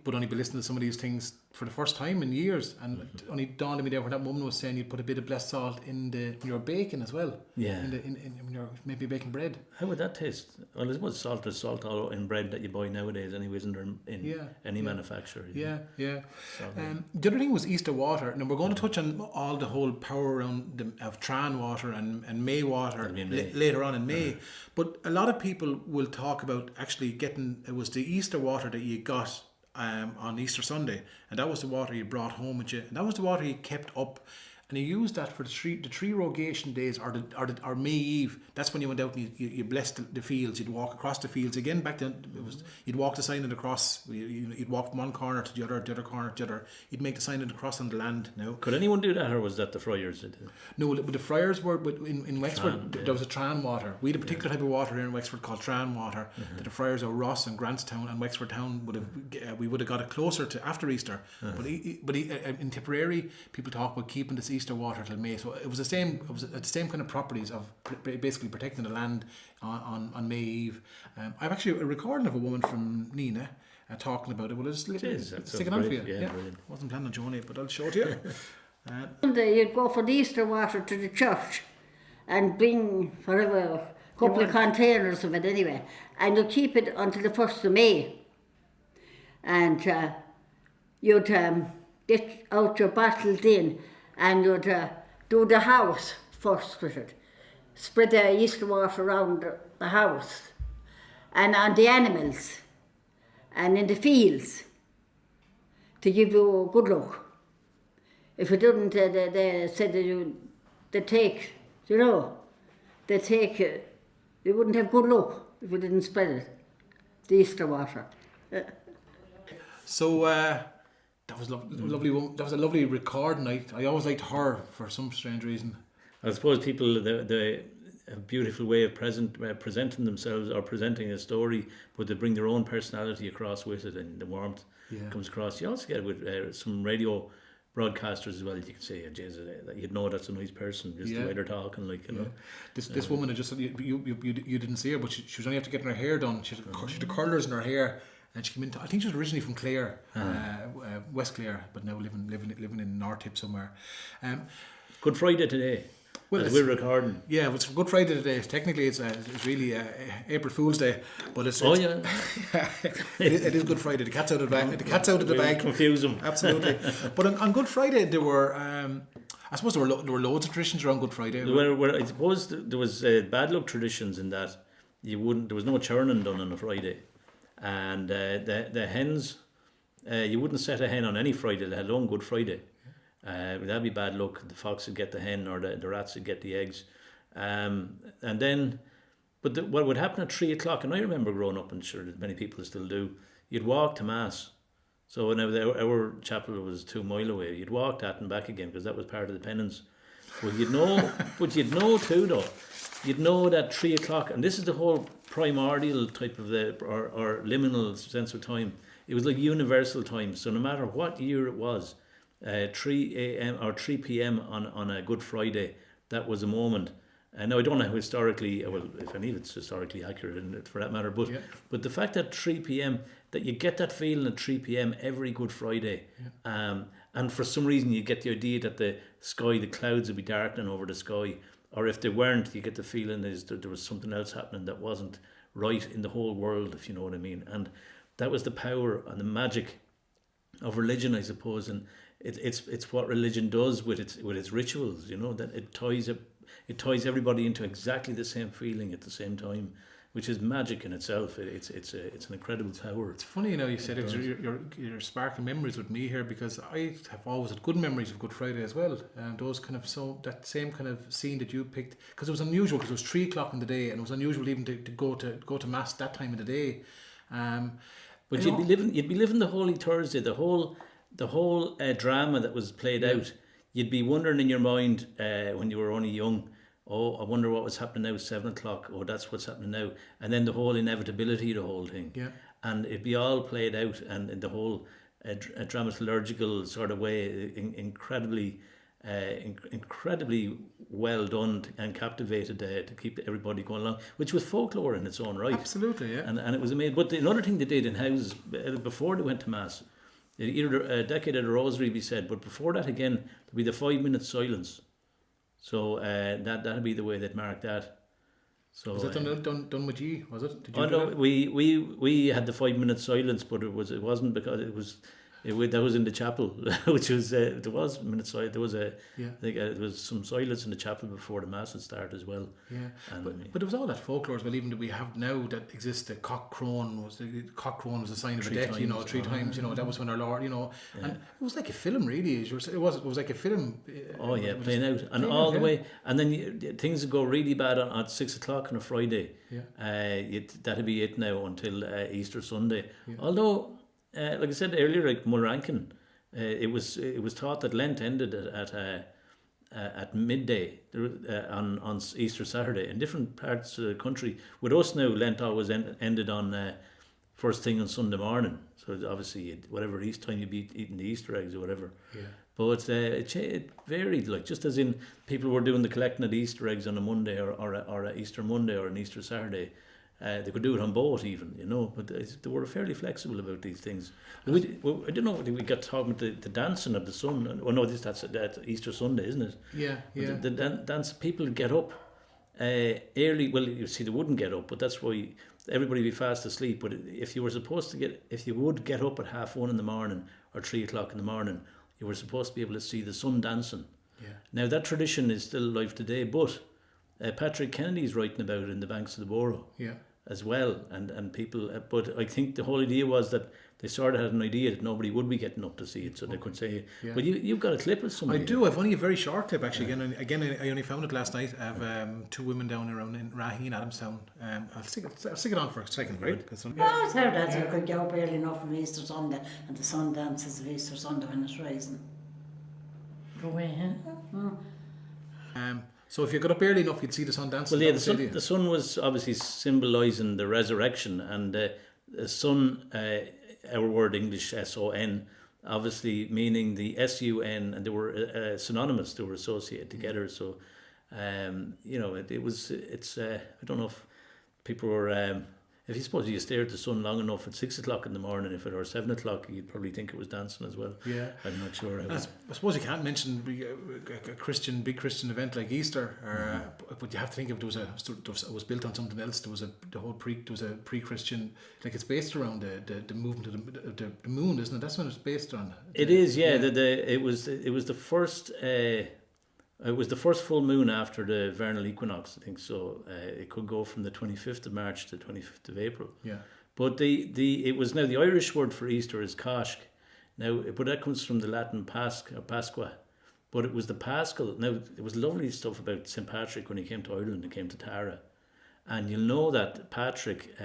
would only be listening to some of these things for the first time in years, and it only dawned on me there when that woman was saying you'd put a bit of blessed salt in your bacon as well. Yeah. In your maybe baking bread. How would that taste? Well, I suppose there's salt all in bread that you buy nowadays, anyways, isn't there, in any manufacturer? Yeah. The other thing was Easter water. Now we're going to touch on all the whole power around of Tran water and May water later on in May. But a lot of people will talk about actually getting. It was the Easter water that you got on Easter Sunday, and that was the water you brought home with you, and that was the water you kept up, and you used that for the three rogation days or May Eve. That's when you went out and you blessed the fields. You'd walk across the fields again. Back then you'd walk the sign of the cross. You'd walk from one corner to the other corner to the other. You'd make the sign of the cross on the land. Now, could anyone do that, or was that the friars that did? No, but the friars were. But in Wexford, there was a Tran water. We had a particular type of water here in Wexford called Tran water that the friars of Ross and Grantstown and Wexford Town would have got it closer to after Easter. But in Tipperary, people talk about keeping this Easter water till May. So it was the same. It was the same kind of properties of basically protecting the land on May Eve. I've actually a recording of a woman from Nina talking about it. Well, it's stick it on for you. Yeah, wasn't planning on joining it, but I'll show it to you. Sunday you'd go for the Easter water to the church and bring whatever a couple of containers of it anyway, and you'd keep it until the 1st of May, and you'd get out your bottle tin and you'd do the house first with it, spread the Easter water around the house and on the animals and in the fields to give you good luck. If you didn't, they said that you wouldn't have good luck if you didn't spread it, the Easter water. So that was lovely. That was a lovely record night. I always liked her for some strange reason. I suppose people they have a beautiful way of presenting themselves or presenting a story, but they bring their own personality across with it, and the warmth comes across. You also get it with some radio broadcasters as well. You can say, Jesus, you'd know that's a nice person, just the way they're talking, like, you know. This woman had just you didn't see her, but she was only after getting her hair done. She had the curlers in her hair, and she came into. I think she was originally from Clare, West Clare, but now living in North Tip somewhere. Good Friday today. Well, we're recording. Yeah, it's Good Friday today. Technically, it's really April Fool's Day, but it's it is Good Friday. The cat's out of the bag. The cat's out of the bag. Confuse them. Absolutely. But on Good Friday, there were. I suppose there were loads of traditions around Good Friday. I suppose there was bad luck traditions in that there was no churning done on a Friday, and the hens, you wouldn't set a hen on any Friday, let alone Good Friday. That'd be bad luck. The fox would get the hen, or the rats would get the eggs, and then, what would happen at 3:00? And I remember growing up, and sure that many people still do. You'd walk to mass, So now our chapel was 2 mile away. You'd walk that and back again because that was part of the penance. But you'd know too though. You'd know that 3 o'clock, and this is the whole primordial type of or liminal sense of time. It was like universal time. So no matter what year it was, 3 a.m. or 3 p.m. on a Good Friday, that was a moment. And now I don't know how historically, well, if any of it's historically accurate for that matter, but the fact that 3 p.m. that you get that feeling at 3 p.m. every Good Friday, and for some reason you get the idea that the clouds would be darkening over the sky, or if they weren't, you get the feeling that there was something else happening that wasn't right in the whole world, if you know what I mean. And that was the power and the magic of religion, I suppose, and it's what religion does with its rituals. You know, that it ties everybody into exactly the same feeling at the same time, which is magic in itself. It's an incredible power. It's funny, you know, you said you're sparking memories with me here, because I have always had good memories of Good Friday as well. And those kind of that same kind of scene that you picked, because it was unusual, because it was 3 o'clock in the day, and it was unusual even to go to mass that time of the day. But you'd be living the Holy Thursday, the whole drama that was played out. You'd be wondering in your mind when you were only young, oh, I wonder what was happening now, 7 o'clock, oh, that's what's happening now. And then the whole inevitability of the whole thing. Yeah. And it'd be all played out, and in the whole dramaturgical sort of way, incredibly well done and captivated to keep everybody going along, which was folklore in its own right. Absolutely, yeah. And it was amazing. But another thing they did in houses, before they went to Mass, either a decade of the Rosary be said, but before that again, there'd be the 5-minute silence. So that'd be the way they'd mark that. So was that done with you? Was it? Did you no, we had the 5-minute silence, but it wasn't because that was in the chapel, which was there was a minute silence. There was there was some silence in the chapel before the mass would start as well. Yeah, but it was all that folklore as well. Even that we have now that exists. The cock crowing was a sign of a death. You know, 3 times. You know, that was when our Lord. You know, and it was like a film, really. It was like a film. Oh yeah, playing out and all the way, and then things would go really bad at 6 o'clock on a Friday. Yeah, that'd be it now until Easter Sunday. Yeah. Although. Like I said earlier, like Mulrankin, it was thought that Lent ended at midday on Easter Saturday. In different parts of the country, with us now, Lent always ended on first thing on Sunday morning. So obviously, whatever time you'd be eating the Easter eggs or whatever. Yeah. But it varied, like just as in people were doing the collecting of the Easter eggs on a Monday or a Easter Monday or an Easter Saturday. They could do it on both even, you know, but they were fairly flexible about these things. I don't know, we got talking about the dancing of the sun. Well, no, that's Easter Sunday, isn't it? Yeah, yeah. The dance, people get up early. Well, you see, they wouldn't get up, but that's why everybody would be fast asleep. But if you would get up at 1:30 in the morning or 3 o'clock in the morning, you were supposed to be able to see the sun dancing. Yeah. Now, that tradition is still alive today, but Patrick Kennedy's writing about it in the banks of the Borough. Yeah. As well, and people, but I think the whole idea was that they sort of had an idea that nobody would be getting up to see it, so they could say. Yeah. But you've got a clip of somebody. I do. I've only a very short clip actually. Yeah. Again, I only found it last night. I have 2 women down around in Raheen, Adamstown. I'll stick it on for a second, right? I've heard that you could get up early enough on Easter Sunday, and the sun dances of Easter Sunday when it's rising. Go away, huh? So if you got up early enough, you'd see the sun dancing. Well, yeah, the sun was obviously symbolising the resurrection, and the sun, our word English S-O-N, obviously meaning the S-U-N, and they were synonymous. They were associated together. So, you know, it's. I don't know if people were. If you stare at the sun long enough at 6 o'clock in the morning, if it were 7 o'clock, you'd probably think it was dancing as well. Yeah, I'm not sure. I suppose you can't mention a big Christian event like Easter, but you have to think if it was built on something else. There was a pre-Christian, like it's based around the movement of the moon, isn't it? That's what it's based on. It is, yeah. It was the first. It was the first full moon after the vernal equinox, I think. So it could go from the 25th of March to the 25th of April. Yeah. But it was now the Irish word for Easter is Cashk. Now, but that comes from the Latin Pasqua. But it was the Paschal. Now, it was lovely stuff about St. Patrick when he came to Ireland and came to Tara. And you'll know that Patrick,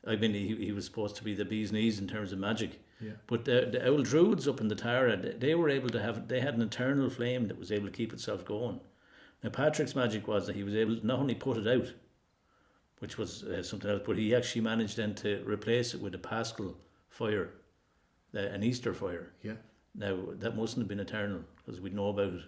he was supposed to be the bee's knees in terms of magic. Yeah. But the old druids up in the Tara, they were able to have, they had an eternal flame that was able to keep itself going. Now Patrick's magic was that he was able to not only put it out, which was something else, but he actually managed then to replace it with a Paschal fire, an Easter fire. Yeah. Now that mustn't have been eternal because we'd know about it.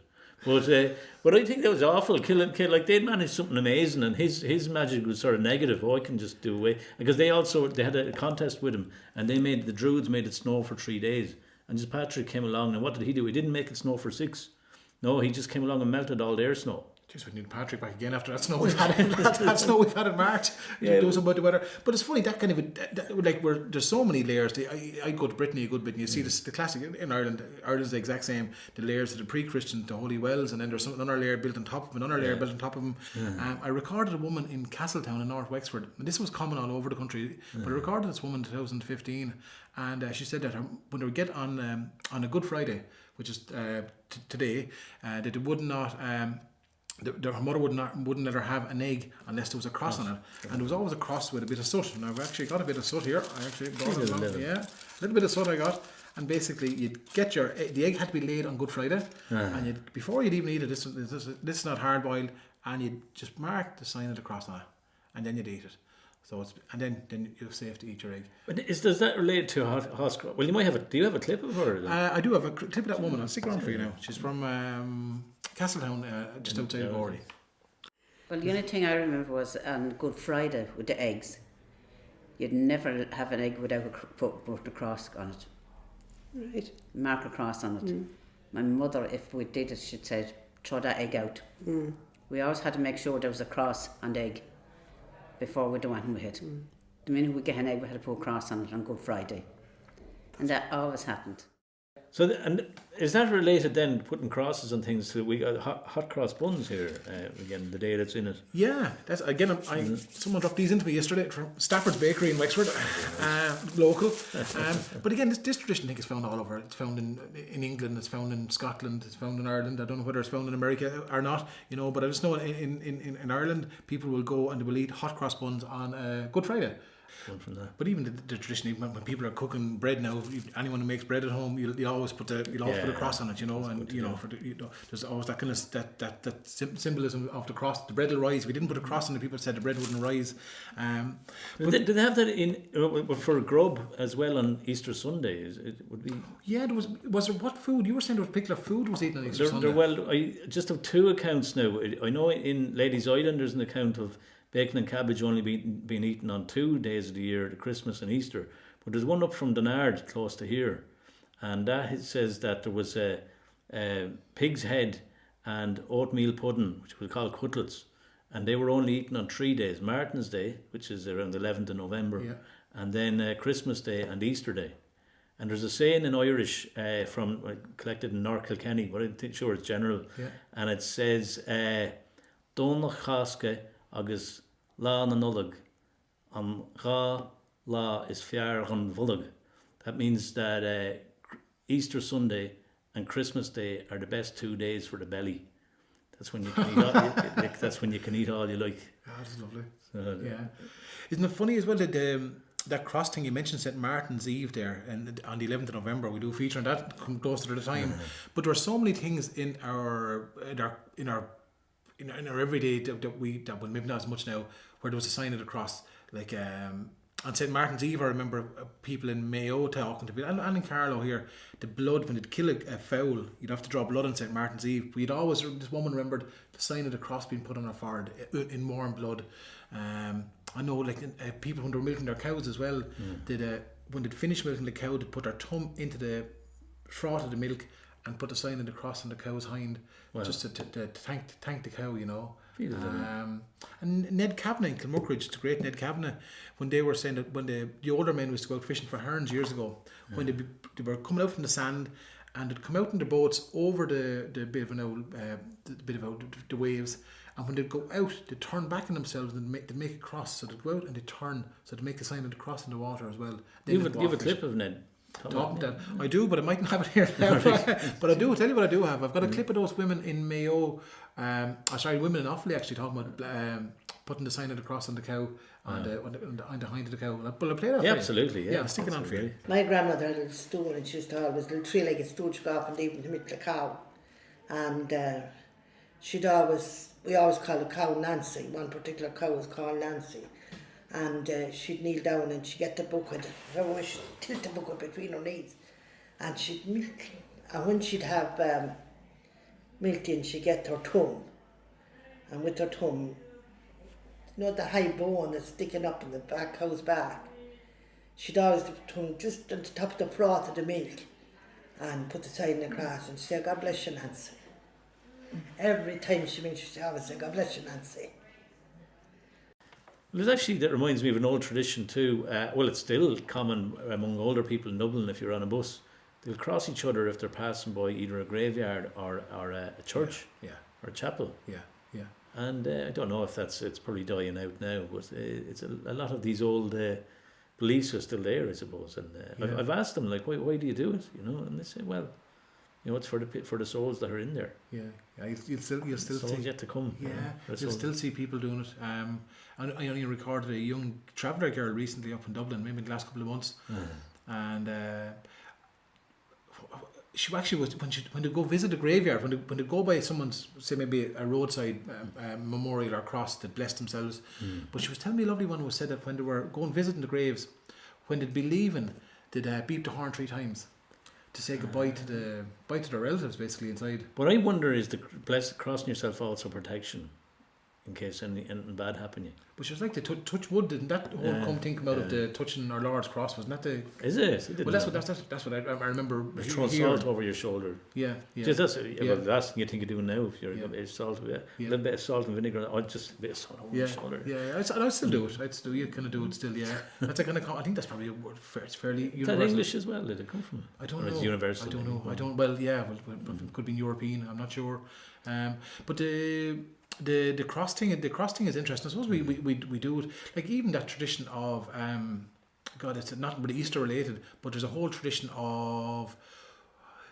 But I think that was awful. Killing, like they'd managed something amazing, and his magic was sort of negative. Oh, I can just do away, because they had a contest with him, and the druids made it snow for 3 days, and just Patrick came along, and what did he do? He didn't make it snow for 6. No, he just came along and melted all their snow. Just we need Patrick back again after that snow we've had in March. Yeah, do something about the weather. But it's funny that kind of like where there's so many layers. I go to Brittany a good bit, and you see the classic in Ireland. Ireland's the exact same. The layers of the pre-Christian, the holy wells, and then there's another layer built on top of them, another layer built on top of them. Yeah. I recorded a woman in Castletown in North Wexford, and this was common all over the country. But I recorded this woman in 2015, and she said that when they would get on a Good Friday, which is today, that it would not. Her mother wouldn't let her have an egg unless there was a cross on it, and there was always a cross with a bit of soot. And I've actually got a bit of soot here. I actually brought it along. Yeah, a little bit of soot I got. And basically, you'd get the egg had to be laid on Good Friday, and before you'd even eat it, this is not hard boiled, and you'd just mark the sign of the cross on it, and then you'd eat it. So then you're safe to eat your egg. But does that relate to horse? Well, you might have do you have a clip of her? I do have a clip of that woman. I'll stick around for you now. She's from Castletown, just outside of Robbie. Well, the only thing I remember was on Good Friday with the eggs. You'd never have an egg without put a cross on it. Right. Mark a cross on it. My mother, if we did it, she'd say, throw that egg out. We always had to make sure there was a cross on the egg before we do anything with it. The minute we get an egg, we had to put a cross on it on Good Friday. And that always happened. So, and is that related then, putting crosses on things? So we got hot cross buns here, again, the day that's in it. Yeah, that's again. Someone dropped these into me yesterday from Stafford's Bakery in Wexford, local. But again, this tradition, I think, is found all over. It's found in England. It's found in Scotland. It's found in Ireland. I don't know whether it's found in America or not. But I just know in Ireland, people will go and they will eat hot cross buns on Good Friday. From that. But even the tradition, when people are cooking bread now, anyone who makes bread at home, you'll always put a cross on it, and there's always that kind of that symbolism of the cross. The bread will rise. If we didn't put a cross on it, people said the bread wouldn't rise. Did they have that in for grub as well on Easter Sunday? It would be. Yeah, there was there what food you were saying? There was particular food was eaten on Easter Sunday. I just have two accounts now. I know in Ladies Island there's an account of bacon and cabbage only being eaten on 2 days of the year, the Christmas and Easter. But there's one up from Dinard, close to here, and that says that there was a pig's head and oatmeal pudding, which we call cutlets, and they were only eaten on 3 days: Martin's Day, which is around the 11th of November, and then Christmas Day and Easter Day. And there's a saying in Irish from collected in North Kilkenny, but I'm sure it's general, and it says, "Dónach chaske agus lá na nullag, an rá lá is fear an vullag." That means that Easter Sunday and Christmas Day are the best 2 days for the belly. That's when you can eat all, that's when you can eat all you like. Oh, that's lovely. Yeah. Isn't it funny as well that that cross thing you mentioned, St. Martin's Eve there, and on the 11th of November we do a feature on that, come closer to the time. But there are so many things in our everyday that well, maybe not as much now, where there was a sign of the cross, like on St. Martin's Eve. I remember people in Mayo talking to people, and in Carlow here, the blood, when you'd kill a fowl, you'd have to draw blood on St. Martin's Eve. But this woman remembered the sign of the cross being put on her forehead in warm blood. I know, like people when they were milking their cows as well, when they'd finish milking the cow, they'd put their thumb into the froth of the milk and put the sign of the cross on the cow's hind, just to thank the cow, and Ned Kavanagh in Kilmuckridge, the great Ned Kavanagh, when they were saying that when the older men used to go out fishing for herons years ago, when they were coming out from the sand and they'd come out in the boats over the bit of the waves, and when they'd go out, they'd turn back on themselves and they'd make a cross, so they'd go out and they'd turn, so they'd make a sign of the cross in the water as well. You have a clip of Ned? I do, but I mightn't have it here now. But I do. I'll tell you what I do have. I've got a clip of those women in Mayo. Women in Offaly actually talking about putting the sign of the cross on the cow and on the hind of the cow. But I play that. Yeah, for you. absolutely. Yeah, I'll stick it on for you. My grandmother had a little stool and she used to always, little three-legged stool, she'd go up and leave in the middle of the cow. And we always called the cow Nancy. One particular cow was called Nancy. And she'd kneel down and she'd get the bucket, she'd tilt the bucket between her knees. And she'd milk. And when she'd have milk in, she'd get her thumb. And with her thumb, you know the high bone that's sticking up in the back, cow's back. She'd always have the tongue just on the top of the froth of the milk and put the sign across and she'd say, God bless you, Nancy. Every time she meant, she'd always say, God bless you, Nancy. Well, that reminds me of an old tradition too. Well, it's still common among older people in Dublin. If you're on a bus, they'll cross each other if they're passing by either a graveyard or a church, or a chapel. Yeah. And I don't know if it's probably dying out now, but it's a lot of these old beliefs are still there, I suppose. And I've asked them, like, why do you do it? You know, and they say, well, you know, it's for the souls that are in there. Yeah. You'll still souls see yet to come. Yeah, you'll still see people doing it. And I only recorded a young traveller girl recently up in Dublin, maybe in the last couple of months, and she actually was when they go visit a graveyard, when they go by someone's, say maybe a roadside memorial or cross that blessed themselves. But she was telling me a lovely one who said that when they were going visiting the graves, when they'd be leaving, they'd beat the horn 3 times to say goodbye to their relatives, basically inside. But I wonder, is the crossing yourself also protection in case anything bad happen to you? But she was like, the touch wood, didn't that whole come thing come out of the touching our Lord's cross? Wasn't that the? Is it? Well, that's what I remember. Throw salt over your shoulder. Yeah. Just well, the last thing you think of doing now, if you're a bit of salt, a little bit of salt and vinegar, or just a bit of salt over your shoulder. Yeah. I still do it. You kind of do it still. Yeah. That's a kind of. I think that's probably a word. It's fairly universal. Is that English as well? Did it come from? I don't know. It's universal. I don't know. I don't. Well, yeah. Well, it could be European. I'm not sure. But the cross thing is interesting. I suppose we do it, like even that tradition of God, it's not really Easter related, but there's a whole tradition of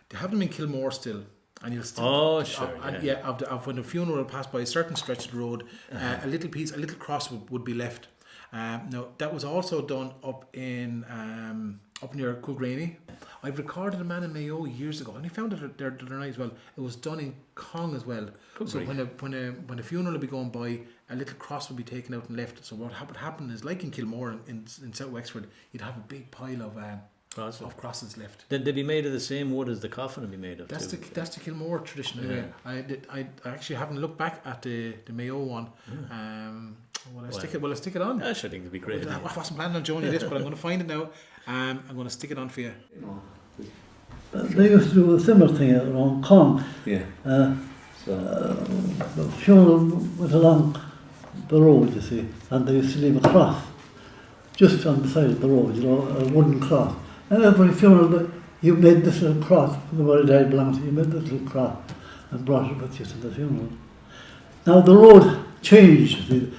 they have them in Kilmore still, and you'll still of when the funeral will pass by a certain stretch of the road, a little cross would be left. Now that was also done up near Kilgraney. I've recorded a man in Mayo years ago, and he found it there the other night as well. It was done in Cong as well. So when a funeral would be going by, a little cross would be taken out and left. So what would happen is, like in Kilmore in South Wexford, you'd have a big pile of crosses left. Did they be made of the same wood as the coffin would be made of? That's the Kilmore tradition. Anyway. I actually haven't looked back at the Mayo one. Will I stick it on? I think it'd be great. I wasn't planning on showing you this, but I'm going to find it now. I'm going to stick it on for you. They used to do a similar thing around Con. Yeah. The funeral went along the road, you see, and they used to leave a cross just on the side of the road, you know, a wooden cross. And every funeral, you made this little cross, the body died belonged to you, made this little cross and brought it with you to the funeral. Now the road changed, you see,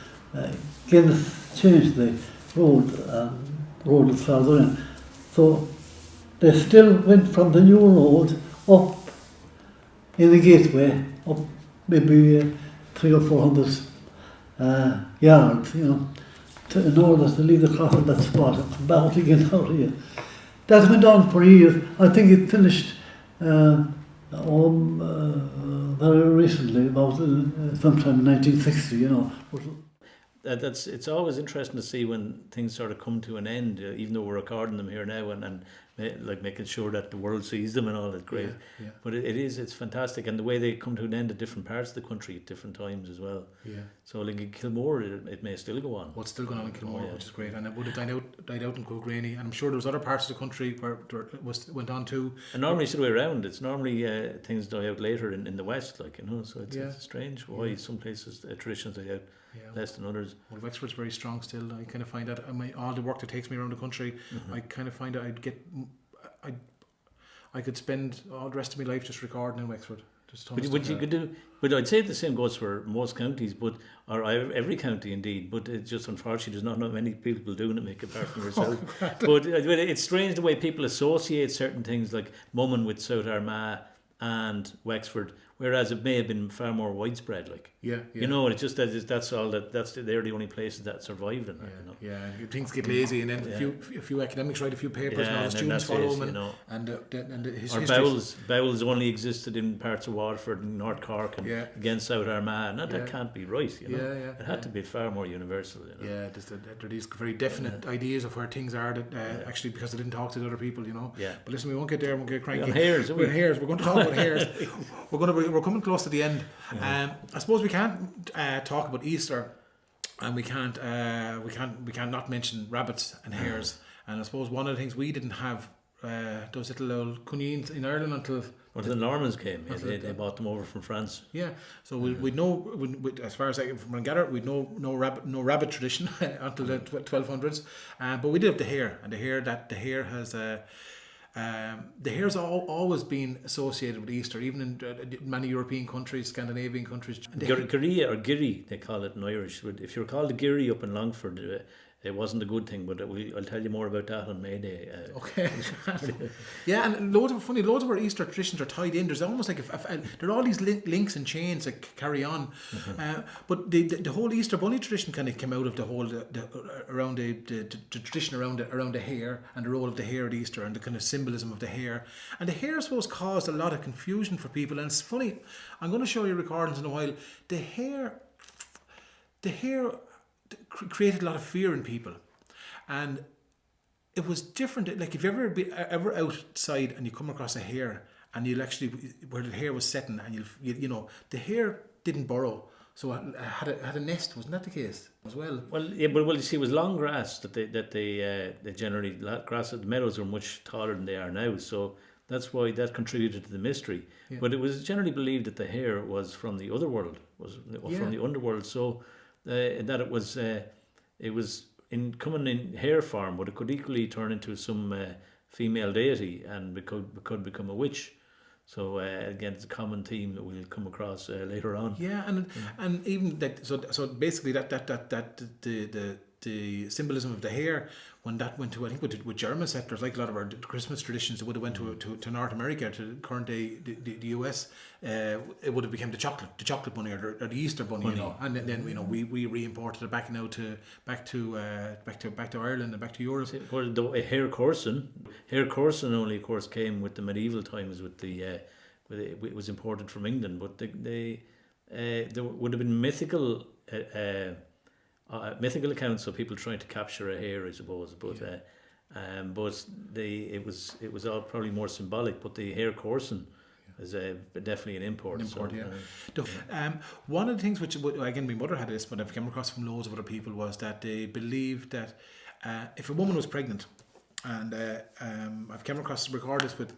Guinness changed the road is farther in. So they still went from the new road up in the gateway, up maybe 300 or 400 yards, you know, in order to leave the cross at that spot and come back again out here. That went on for years. I think it finished very recently, about sometime in 1960, you know. It's always interesting to see when things sort of come to an end, even though we're recording them here now and like making sure that the world sees them and all. It's great. Yeah. But it's fantastic, and the way they come to an end at different parts of the country at different times as well. Yeah. So like in Kilmore, it may still go on. Well, it's still going on in Kilmore, which is great, and it would have died out in Kilgraney, and I'm sure there was other parts of the country where it went on too. And normally it's the way around. It's normally things die out later in the West, like, you know. So it's strange why some places traditions die out less than others. Well, Wexford's very strong still. I kind of find that all the work that takes me around the country, I kind of find that I could spend all the rest of my life just recording in Wexford. But I'd say the same goes for most counties, or every county indeed. But it's just unfortunately there's not many people doing it, Mick, apart from yourself. But it's strange the way people associate certain things like Mummin with South Armagh and Wexford, whereas it may have been far more widespread. Like, Yeah. you know, and it's just that that's all that they're the only places that survived in that. You know? Yeah, and things get lazy, and then a few academics write a few papers, and all the students follow them, you know. and his Or bowels only existed in parts of Waterford and North Cork and against South Armagh. No, that can't be right. You know, it had to be far more universal. You know? Yeah, there are these very definite ideas of where things are that actually because they didn't talk to the other people. You know. Yeah. But listen, we won't get there. We'll get cranky. We're on hares. We're hares. We're going to talk about hares. We're coming close to the end. I suppose we can't talk about Easter, and we can't not mention rabbits and hares. And I suppose one of the things we didn't have those little old cunines in Ireland until the Normans came. Yeah, they bought them over from France. Yeah, so we know as far as I can gather, we know no rabbit tradition until the 1200s, but we did have the hare, and the hare has. The hare's always been associated with Easter, even in many European countries, Scandinavian countries. Giri or Giri, they call it in Irish. If you're called a Giri up in Longford, it wasn't a good thing, but I'll tell you more about that on May Day. Okay. Yeah, and loads of our Easter traditions are tied in. There's almost like there are all these links and chains that carry on. But the whole Easter bunny tradition kind of came out of the whole around the tradition around the hare and the role of the hare at Easter and the kind of symbolism of the hare. And the hare, I suppose, caused a lot of confusion for people. And it's funny, I'm going to show you recordings in a while. The hare created a lot of fear in people, and it was different. Like if you ever outside and you come across a hare, and you'll actually where the hare was sitting, and you know the hare didn't burrow, so it had a nest. Wasn't that the case as well? Well, yeah, but you see, it was long grass that they generally grass. The meadows were much taller than they are now, so that's why that contributed to the mystery. Yeah. But it was generally believed that the hare was from the other world, from the underworld. So. That it was coming in hare form, but it could equally turn into some female deity and could become a witch. So again, it's a common theme that we'll come across later on. Yeah, and even that. So basically, that the symbolism of the hare, when that went to, I think with German settlers, like a lot of our Christmas traditions, it would have went to North America, to current day the US. It would have become the chocolate bunny or the Easter bunny, you know. And then you know we re-imported it back to Ireland and back to Europe. Well, the hare coursing only, of course, came with the medieval times with it was imported from England, but there would have been mythical accounts of people trying to capture a hare, I suppose, but it was all probably more symbolic. But the hare coursing is definitely an import. One of the things which again my mother had this, but I've come across from loads of other people, was that they believed that if a woman was pregnant, and I've come across recordings with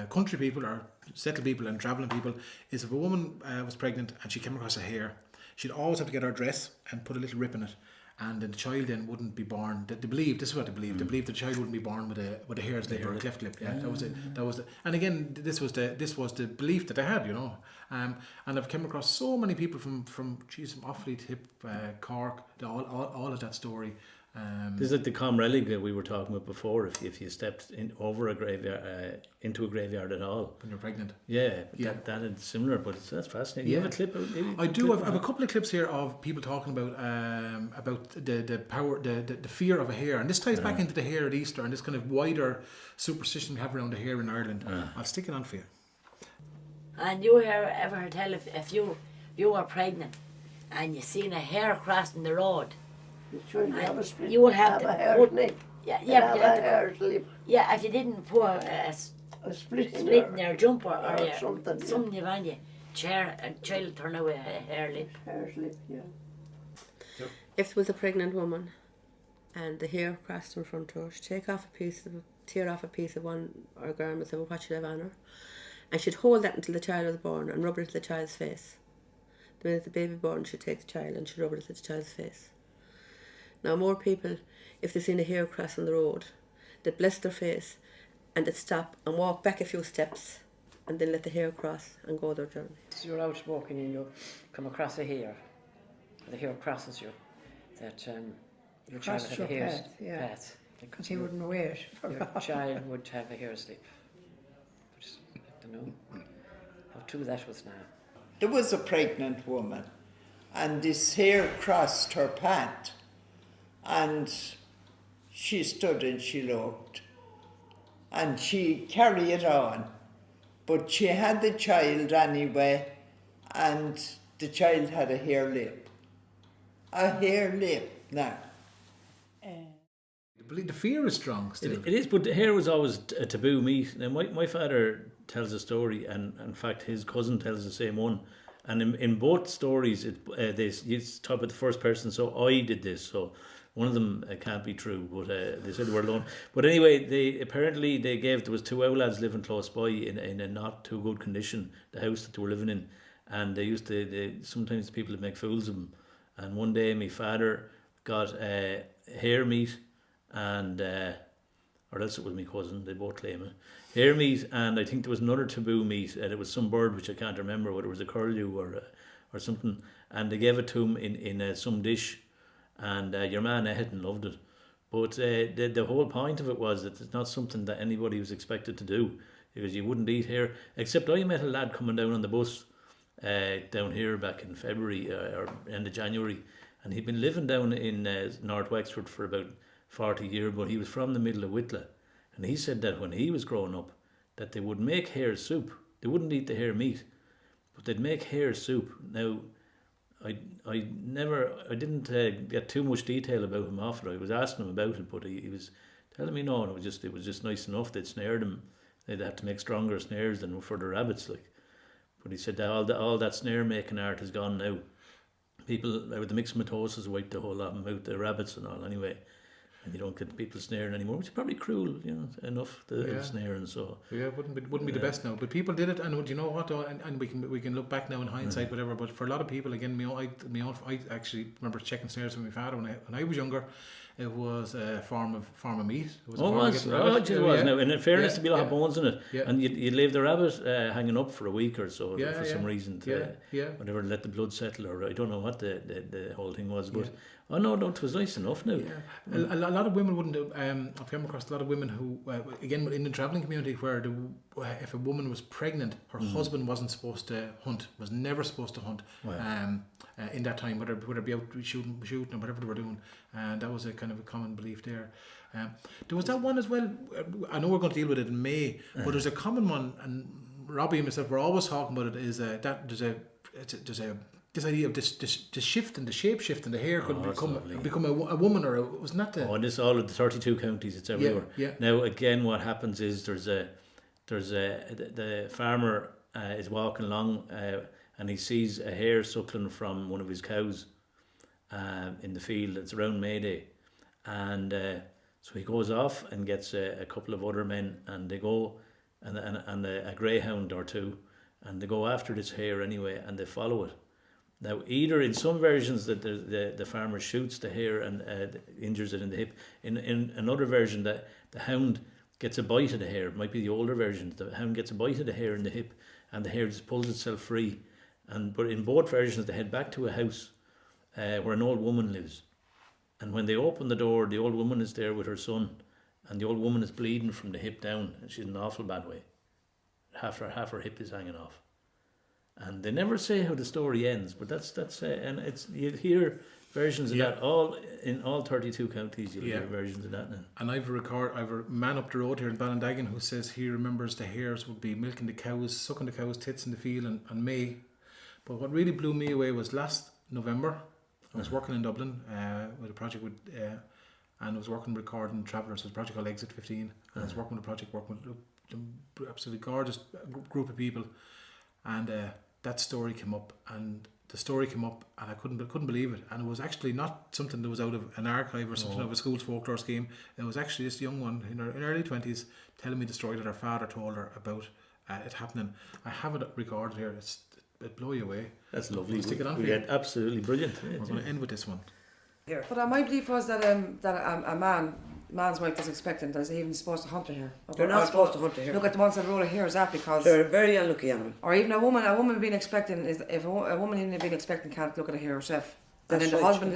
country people or settled people and travelling people, is if a woman was pregnant and she came across a hare, she'd always have to get her dress and put a little rip in it, and the child then wouldn't be born. They believed, this is what they believed. They believed the child wouldn't be born with a hare's lip or a cleft lip. Yeah, that was it. That was it. And again, this was the belief that they had, you know. And I've come across so many people from Offaly, Tip, Cork, all of that story. This is like the comrelig that we were talking about before. If you stepped over a graveyard, into a graveyard at all when you're pregnant, that is similar. But that's fascinating. You have a clip? I do. I have a couple of clips here of people talking about the power, the fear of a hare, and this ties back into the hare at Easter and this kind of wider superstition we have around the hare in Ireland. I'll stick it on for you. And you ever tell if you were pregnant and you seen a hare crossing the road? You will have a hare's lip. Yeah, if you didn't put a split in your jumper or something you on you, a child turn out with a hair lip. Hare's lip, yeah. If there was a pregnant woman and the hare crossed in front of her, she'd tear off a piece of one of her garments of what she'd have on her, and she'd hold that until the child was born and rub it into the child's face. The minute the baby born, she'd take the child and she'd rub it into the child's face. Now, more people, if they seen a hare crossing the road, they'd bless their face and they'd stop and walk back a few steps and then let the hare cross and go their journey. So you're out walking and you come across a hare, the hare crosses you, that your child had a hare's path. Because he wouldn't wait for your child would have a hare's lip. I don't know. How too, that was now. There was a pregnant woman, and this hare crossed her path, and she stood and she looked, and she carried on, but she had the child anyway, and the child had a hare lip. A hare lip now. The fear is strong still. It is, but the hare was always a taboo meat. Now, my father tells a story, and in fact his cousin tells the same one. And in both stories, they talk about the first person, so I did this. So one of them can't be true, but they said they were alone. But anyway, there was two old lads living close by in a not too good condition, the house that they were living in. And sometimes people would make fools of them. And one day my father got hare meat, and or else it was my cousin, they both claim it. Hare meat, and I think there was another taboo meat, and it was some bird which I can't remember whether it was a curlew or something, and they gave it to him in some dish, and your man ate it and loved it. But the whole point of it was that it's not something that anybody was expected to do, because you wouldn't eat hare, except I met a lad coming down on the bus down here back in February or end of January, and he'd been living down in North Wexford for about 40 years, but he was from the middle of Wicklow, and he said that when he was growing up, that they would make hare soup. They wouldn't eat the hare meat, but they'd make hare soup. Now, I didn't get too much detail about him after. I was asking him about it, but he was telling me no, and it was just nice enough. They'd snare them. They'd have to make stronger snares than for the rabbits, like. But he said that all that snare making art is gone now. People with the myxomatosis wiped the whole lot of them out, the rabbits and all anyway. And you don't get people snaring anymore, which is probably cruel, enough the snaring. So yeah, wouldn't be the best now. But people did it, and you know what? And we can look back now in hindsight, whatever. But for a lot of people, again, I actually remember checking snares with my father when I was younger. It was a form of meat. It was. Now, and in fairness, to be a lot of bones in it, yeah. And you'd leave the rabbit hanging up for a week or so for some reason, whatever, let the blood settle, or I don't know what the whole thing was, but oh no, it was nice enough now. Yeah. A lot of women wouldn't. I've come across a lot of women who, again, in the travelling community, where if a woman was pregnant, her husband wasn't supposed to hunt, was never supposed to hunt. Wow. In that time, whether it be out shooting or whatever they were doing, and that was a kind of a common belief there. There was that one as well. I know we're going to deal with it in May, but there's a common one, and Robbie and myself were always talking about it. Is that there's this idea of this shift and the shape shift, and the hare could become a woman, or wasn't that the? Oh, and this all of the 32 counties, it's everywhere. Yeah. Now again, what happens is the farmer is walking along. And he sees a hare suckling from one of his cows in the field. It's around May Day. And so he goes off and gets a couple of other men, and they go, and a greyhound or two, and they go after this hare anyway, and they follow it. Now, either in some versions that the farmer shoots the hare and injures it in the hip. In another version, that the hound gets a bite of the hare. It might be the older version. The hound gets a bite of the hare in the hip, and the hare just pulls itself free. But in both versions, they head back to a house where an old woman lives. And when they open the door, the old woman is there with her son, and the old woman is bleeding from the hip down, and she's in an awful bad way. Half her hip is hanging off. And they never say how the story ends, but that's and it's, you hear versions of that in all 32 counties. You'll hear versions of that now. And I've a man up the road here in Ballindagan who says he remembers the hares would be milking the cows, sucking the cows' tits in the field on May. But what really blew me away was last November. I was working in Dublin with a project and I was working recording Travellers. It was a project called Exit 15. And I was working with a project, working with an absolutely gorgeous group of people, and that story came up, and I couldn't believe it. And it was actually not something that was out of an archive or something of a school's folklore scheme. It was actually this young one in her early 20s telling me the story that her father told her about it happening. I have it recorded here. It blow you away. That's lovely. Stick it on. Absolutely brilliant. We're going to end with this one. Here. But my belief was that a man's wife was expectant, that is even supposed to hunt a hare. They're not supposed to hunt a hare. Look at the ones that roll a hare, is that because they're a very unlucky animal. Or even a woman being expectant, is if a woman even being expectant can't look at a hare herself. And then the husband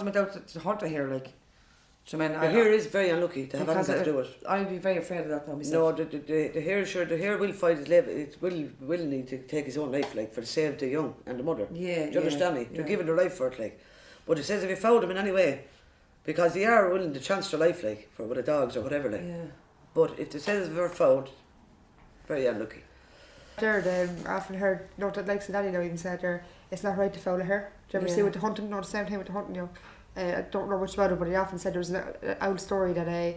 went out to hunt a hare, like. So I mean, The hare is very unlucky to have anything to do with it. I'd be very afraid of that now No, myself. the hare will fight his life. It will need to take his own life, like, for the sake of the young and the mother. Yeah, Do you understand me? yeah. They're giving their life for it, like. But it says if you found them in any way, because they are willing to chance their life, like, for with the dogs or whatever, like. Yeah. But if it says if they're found, very unlucky. There, I often heard, no, that like Daddy now even said there, it's not right to foul a hare. Do you ever see with the hunting? No, the same thing with the hunting, you know. I don't know much about it, but he often said there was an old story that a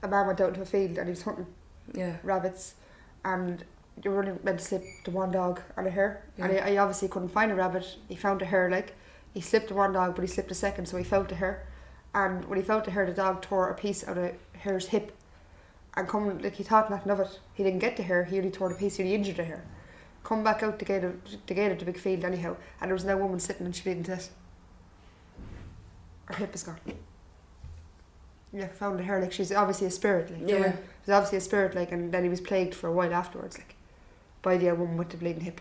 man went out into a field and he was hunting rabbits, and they were only meant to slip the one dog on a hare, and he obviously couldn't find a rabbit. He found a hare, like, he slipped the one dog, but he slipped a second, so he felt the hare, and when he felt the hare, the dog tore a piece out of hare's hip, and like, he thought nothing of it. He didn't get the hare, he only tore the piece, he only injured the hare. Come back out to gate of the big field anyhow, and there was no woman sitting and she bleeding to death. Her hip is gone. Yeah, found the hare, like, she's obviously a spirit, like. Yeah. She was obviously a spirit, like, and then he was plagued for a while afterwards, like, by the woman with the bleeding hip.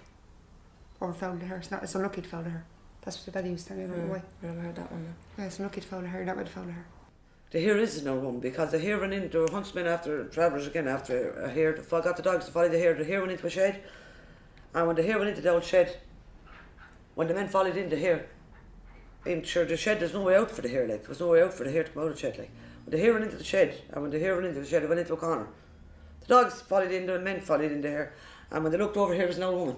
Or found the hare. It's unlucky to found the hare. That's what the daddy was telling me about the way. I never heard that one. Yeah, it's unlucky to found the hare, not meant to found the hare. The hare is no one because the hare went into huntsmen after travellers again after a hare. Got the dogs to follow the hare. The hare went into a shed, and when the hare went into the old shed, when the men followed in the hare, the shed, there's no way out for the hare. Like, there was no way out for the hare to come out of the shed. Like, when the hare went into the shed, and when the hare went into the shed, it went into a corner. The dogs followed in, the men followed in the hare, and when they looked over here, was an old woman,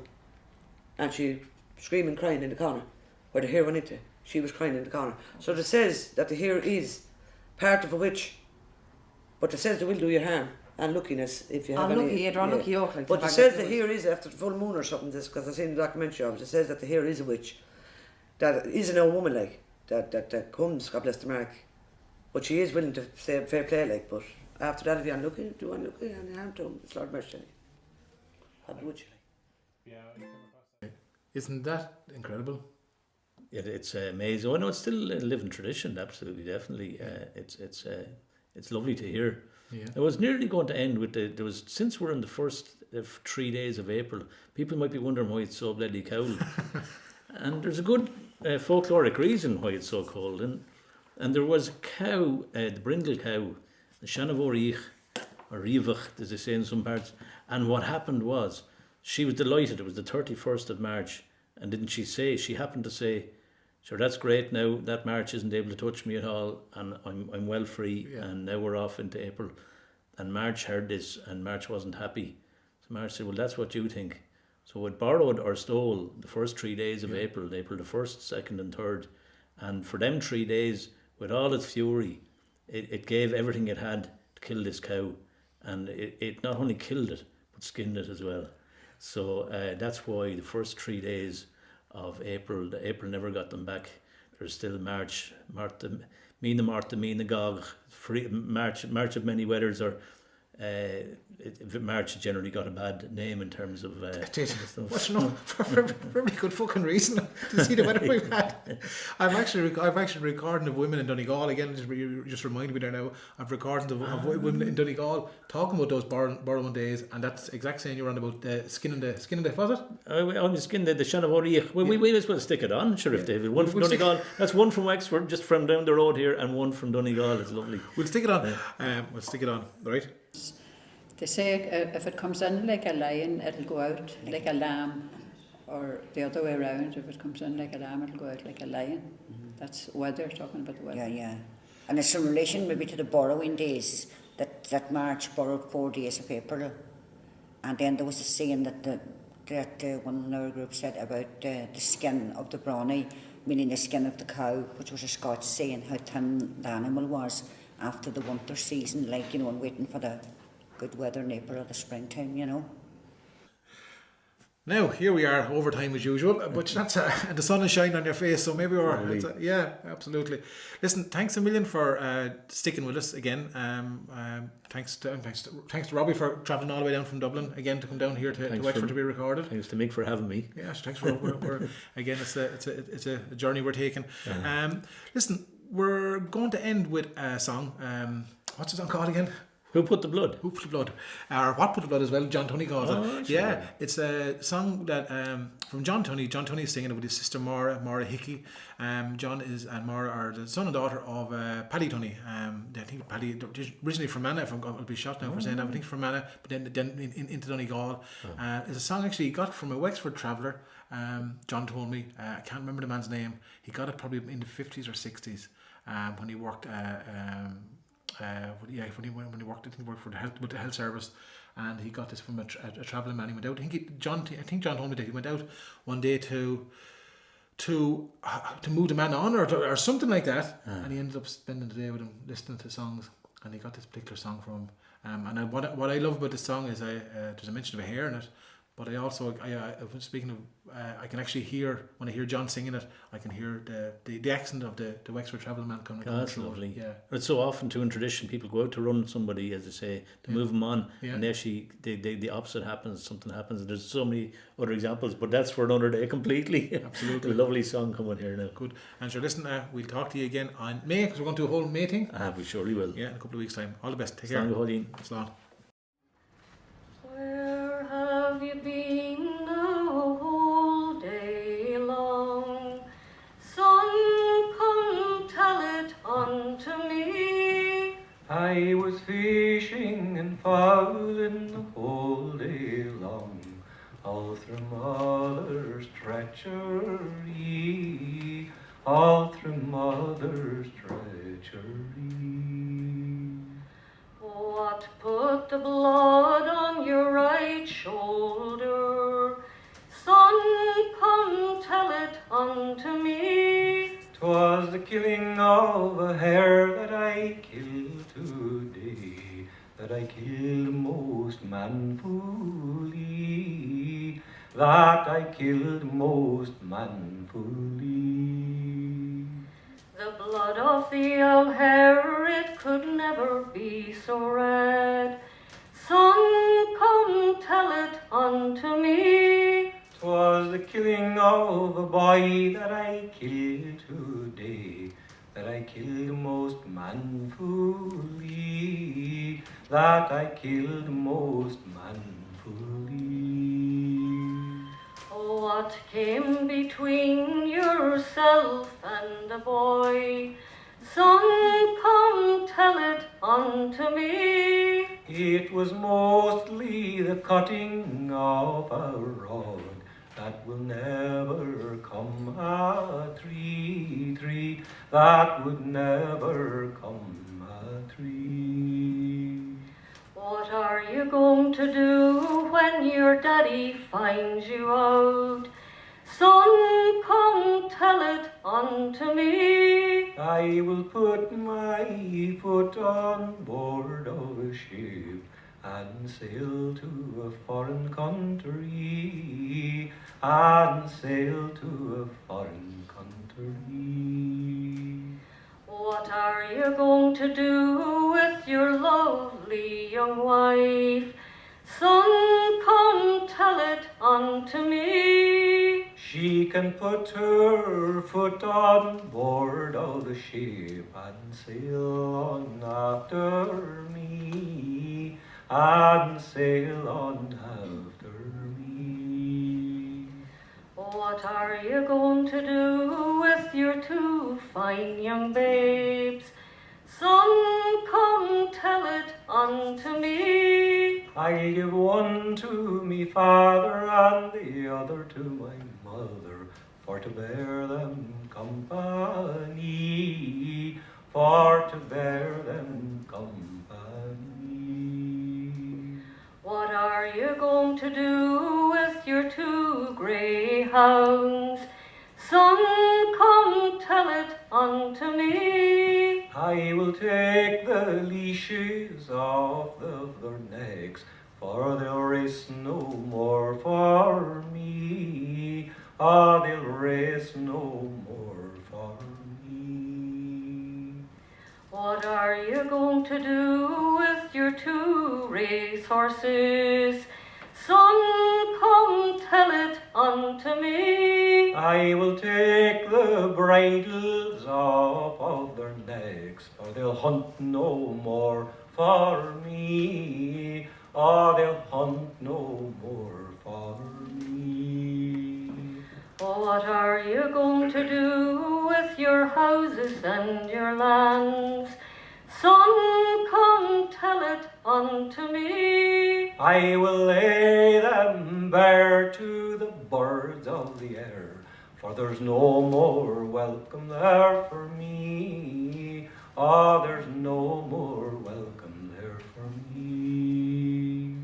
and she screaming, crying in the corner where the hare went into. She was crying in the corner. So it says that the hare is part of a witch, but it says they will do you harm and luckiness if you have Unlucky, any. they're unlucky oak, like, but the it says bag the of hare is after the full moon or something. This because I seen the documentary of it. It says that the hare is a witch, that is an old woman, like, that comes, God bless the mark, but she is willing to say fair play, like. But after that, if you're unlucky, do unlucky and harm to him, it's Lord mercy. Have the witch, like. Isn't that incredible? It's amazing. Oh no, it's still a living tradition. Absolutely, definitely. It's lovely to hear. Yeah. I was nearly going to end with there was, since we're in the first 3 days of April, people might be wondering why it's so bloody cold, and there's a good folkloric reason why it's so cold. And there was a cow, the brindle cow, the Shivaree or Rivach, as they say in some parts. And what happened was, she was delighted. It was the 31st of March, and didn't she say? She happened to say, "Sure, that's great. Now that March isn't able to touch me at all, and I'm well free. Yeah. And now we're off into April." And March heard this, and March wasn't happy. So March said, "Well, that's what you think." So it borrowed or stole the first 3 days of April the 1st, 2nd, and 3rd, and for them 3 days, with all its fury, it gave everything it had to kill this cow, and it not only killed it but skinned it as well. So that's why the first 3 days of April, April never got them back. There's still March, Martha, Gog, March of many weathers, or March generally got a bad name in terms of What's no for a very good fucking reason to see the weather we've had. I've actually recording of women in Donegal again. Just reminded me there now. I've recorded of women in Donegal talking about those borrowing days, and that's exact saying you're on about the skinning the was it? On the skin the Shivaree. Well, we may as well stick it on, sure. If David, one from Donegal. That's one from Wexford, just from down the road here, and one from Donegal. It's lovely. We'll stick it on. We'll stick it on, right? They say if it comes in like a lion, it'll go out like a lamb, or the other way around. If it comes in like a lamb, it'll go out like a lion. That's weather, talking about the weather. Yeah. And it's in relation maybe to the borrowing days, that March borrowed 4 days of April. And then there was a saying that one in our group said about the skin of the brawny, meaning the skin of the cow, which was a Scotch saying, how thin the animal was after the winter season, like, and waiting for the good weather in April or the springtime, Now, here we are, overtime as usual, but that's the sun is shining on your face, so maybe we're... yeah, absolutely. Listen, thanks a million for sticking with us again. Thanks to Robbie for travelling all the way down from Dublin again to come down here to Wexford to be recorded. Thanks to Mick for having me. Yeah, thanks for... we're again, it's a journey we're taking. Listen, we're going to end with a song. What's the song called again? Who put the blood? Who put the blood? Or what put the blood as well? John Tunney calls Oh, it. sure. Yeah, it's a song that from John Tunney. John Tunney is singing it with his sister Maura Hickey. John and Maura are the son and daughter of Paddy Tunney. I think Paddy originally from Manna. I'll be shot now for saying that. I think from Manna, but then into Donegal. It's a song actually he got from a Wexford traveller. John told me. I can't remember the man's name. He got it probably in the 50s or 60s when he worked. When he worked, I think he worked with the health service, and he got this from a travelling man. He went out. I think John told me that he went out one day to move the man on or something like that, and he ended up spending the day with him listening to songs, and he got this particular song from him. And what I love about this song is there's a mention of a hare in it. But I also, speaking of, I can actually hear, when I hear John singing it, I can hear the accent of the Wexford travel man coming That's through. lovely. Yeah. It's so often too in tradition, people go out to run somebody, as they say, to move them on, Yeah. and actually the opposite happens, something happens. And there's so many other examples, but that's for another day completely. Absolutely. A lovely song coming here now. Good. And sure, listen, we'll talk to you again on May, because we're going to do a whole May thing. We surely will. Yeah, in a couple of weeks' time. All the best. Take Slán care. go Hoilín. Slán. Where have you been the whole day long? Son, come tell it unto me. I was fishing and fowling the whole day long, all through mother's treachery, all through mother's treachery. What put the blood on your right shoulder? Son, come tell it unto me. 'Twas the killing of a hare that I killed today, that I killed most manfully, that I killed most manfully. The blood of the old hare, it could never be so red. Son, come tell it unto me. 'Twas the killing of a boy that I killed today, that I killed most manfully, that I killed most manfully. What came between yourself and the boy? Son, come tell it unto me. It was mostly the cutting of a rod that will never come a tree, that would never come a tree. What are you going to do when your daddy finds you out? Son, come tell it unto me. I will put my foot on board of a ship and sail to a foreign country, and sail to a foreign country. What are you going to do with your lovely young wife? Son, come tell it unto me. She can put her foot on board of the ship and sail on after me, and sail on after me. What are you going to do with your two fine young babes? Son, come tell it unto me. I'll give one to me father and the other to my mother, for to bear them company, for to bear them company. What are you going to do with your two greyhounds? Son, come tell it unto me. I will take the leashes off of their necks, for they'll race no more for me. Ah, they'll race no more for me. What are you going to do with your two racehorses? Son, come tell it unto me. I will take the bridles off of their necks, for they'll hunt no more for me. Oh, they'll hunt no more for me. Oh, what are you going to do with your houses and your lands? Son, come tell it unto me. I will lay them bare to the birds of the air, for there's no more welcome there for me. Oh, there's no more welcome there for me.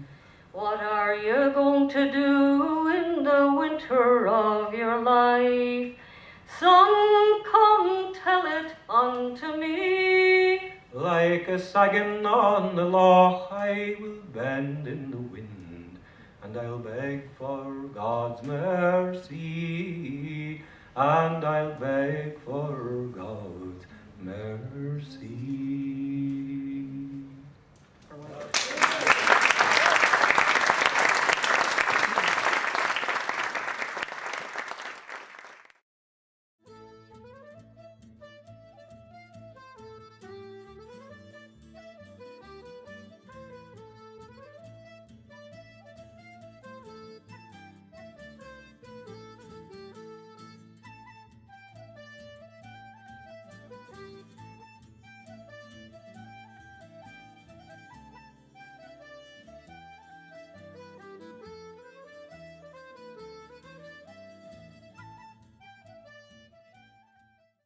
What are you going to do in the winter of your life? Son, come tell it unto me. Like a saggin on the loch, I will bend in the wind, and I'll beg for God's mercy, and I'll beg for God's mercy.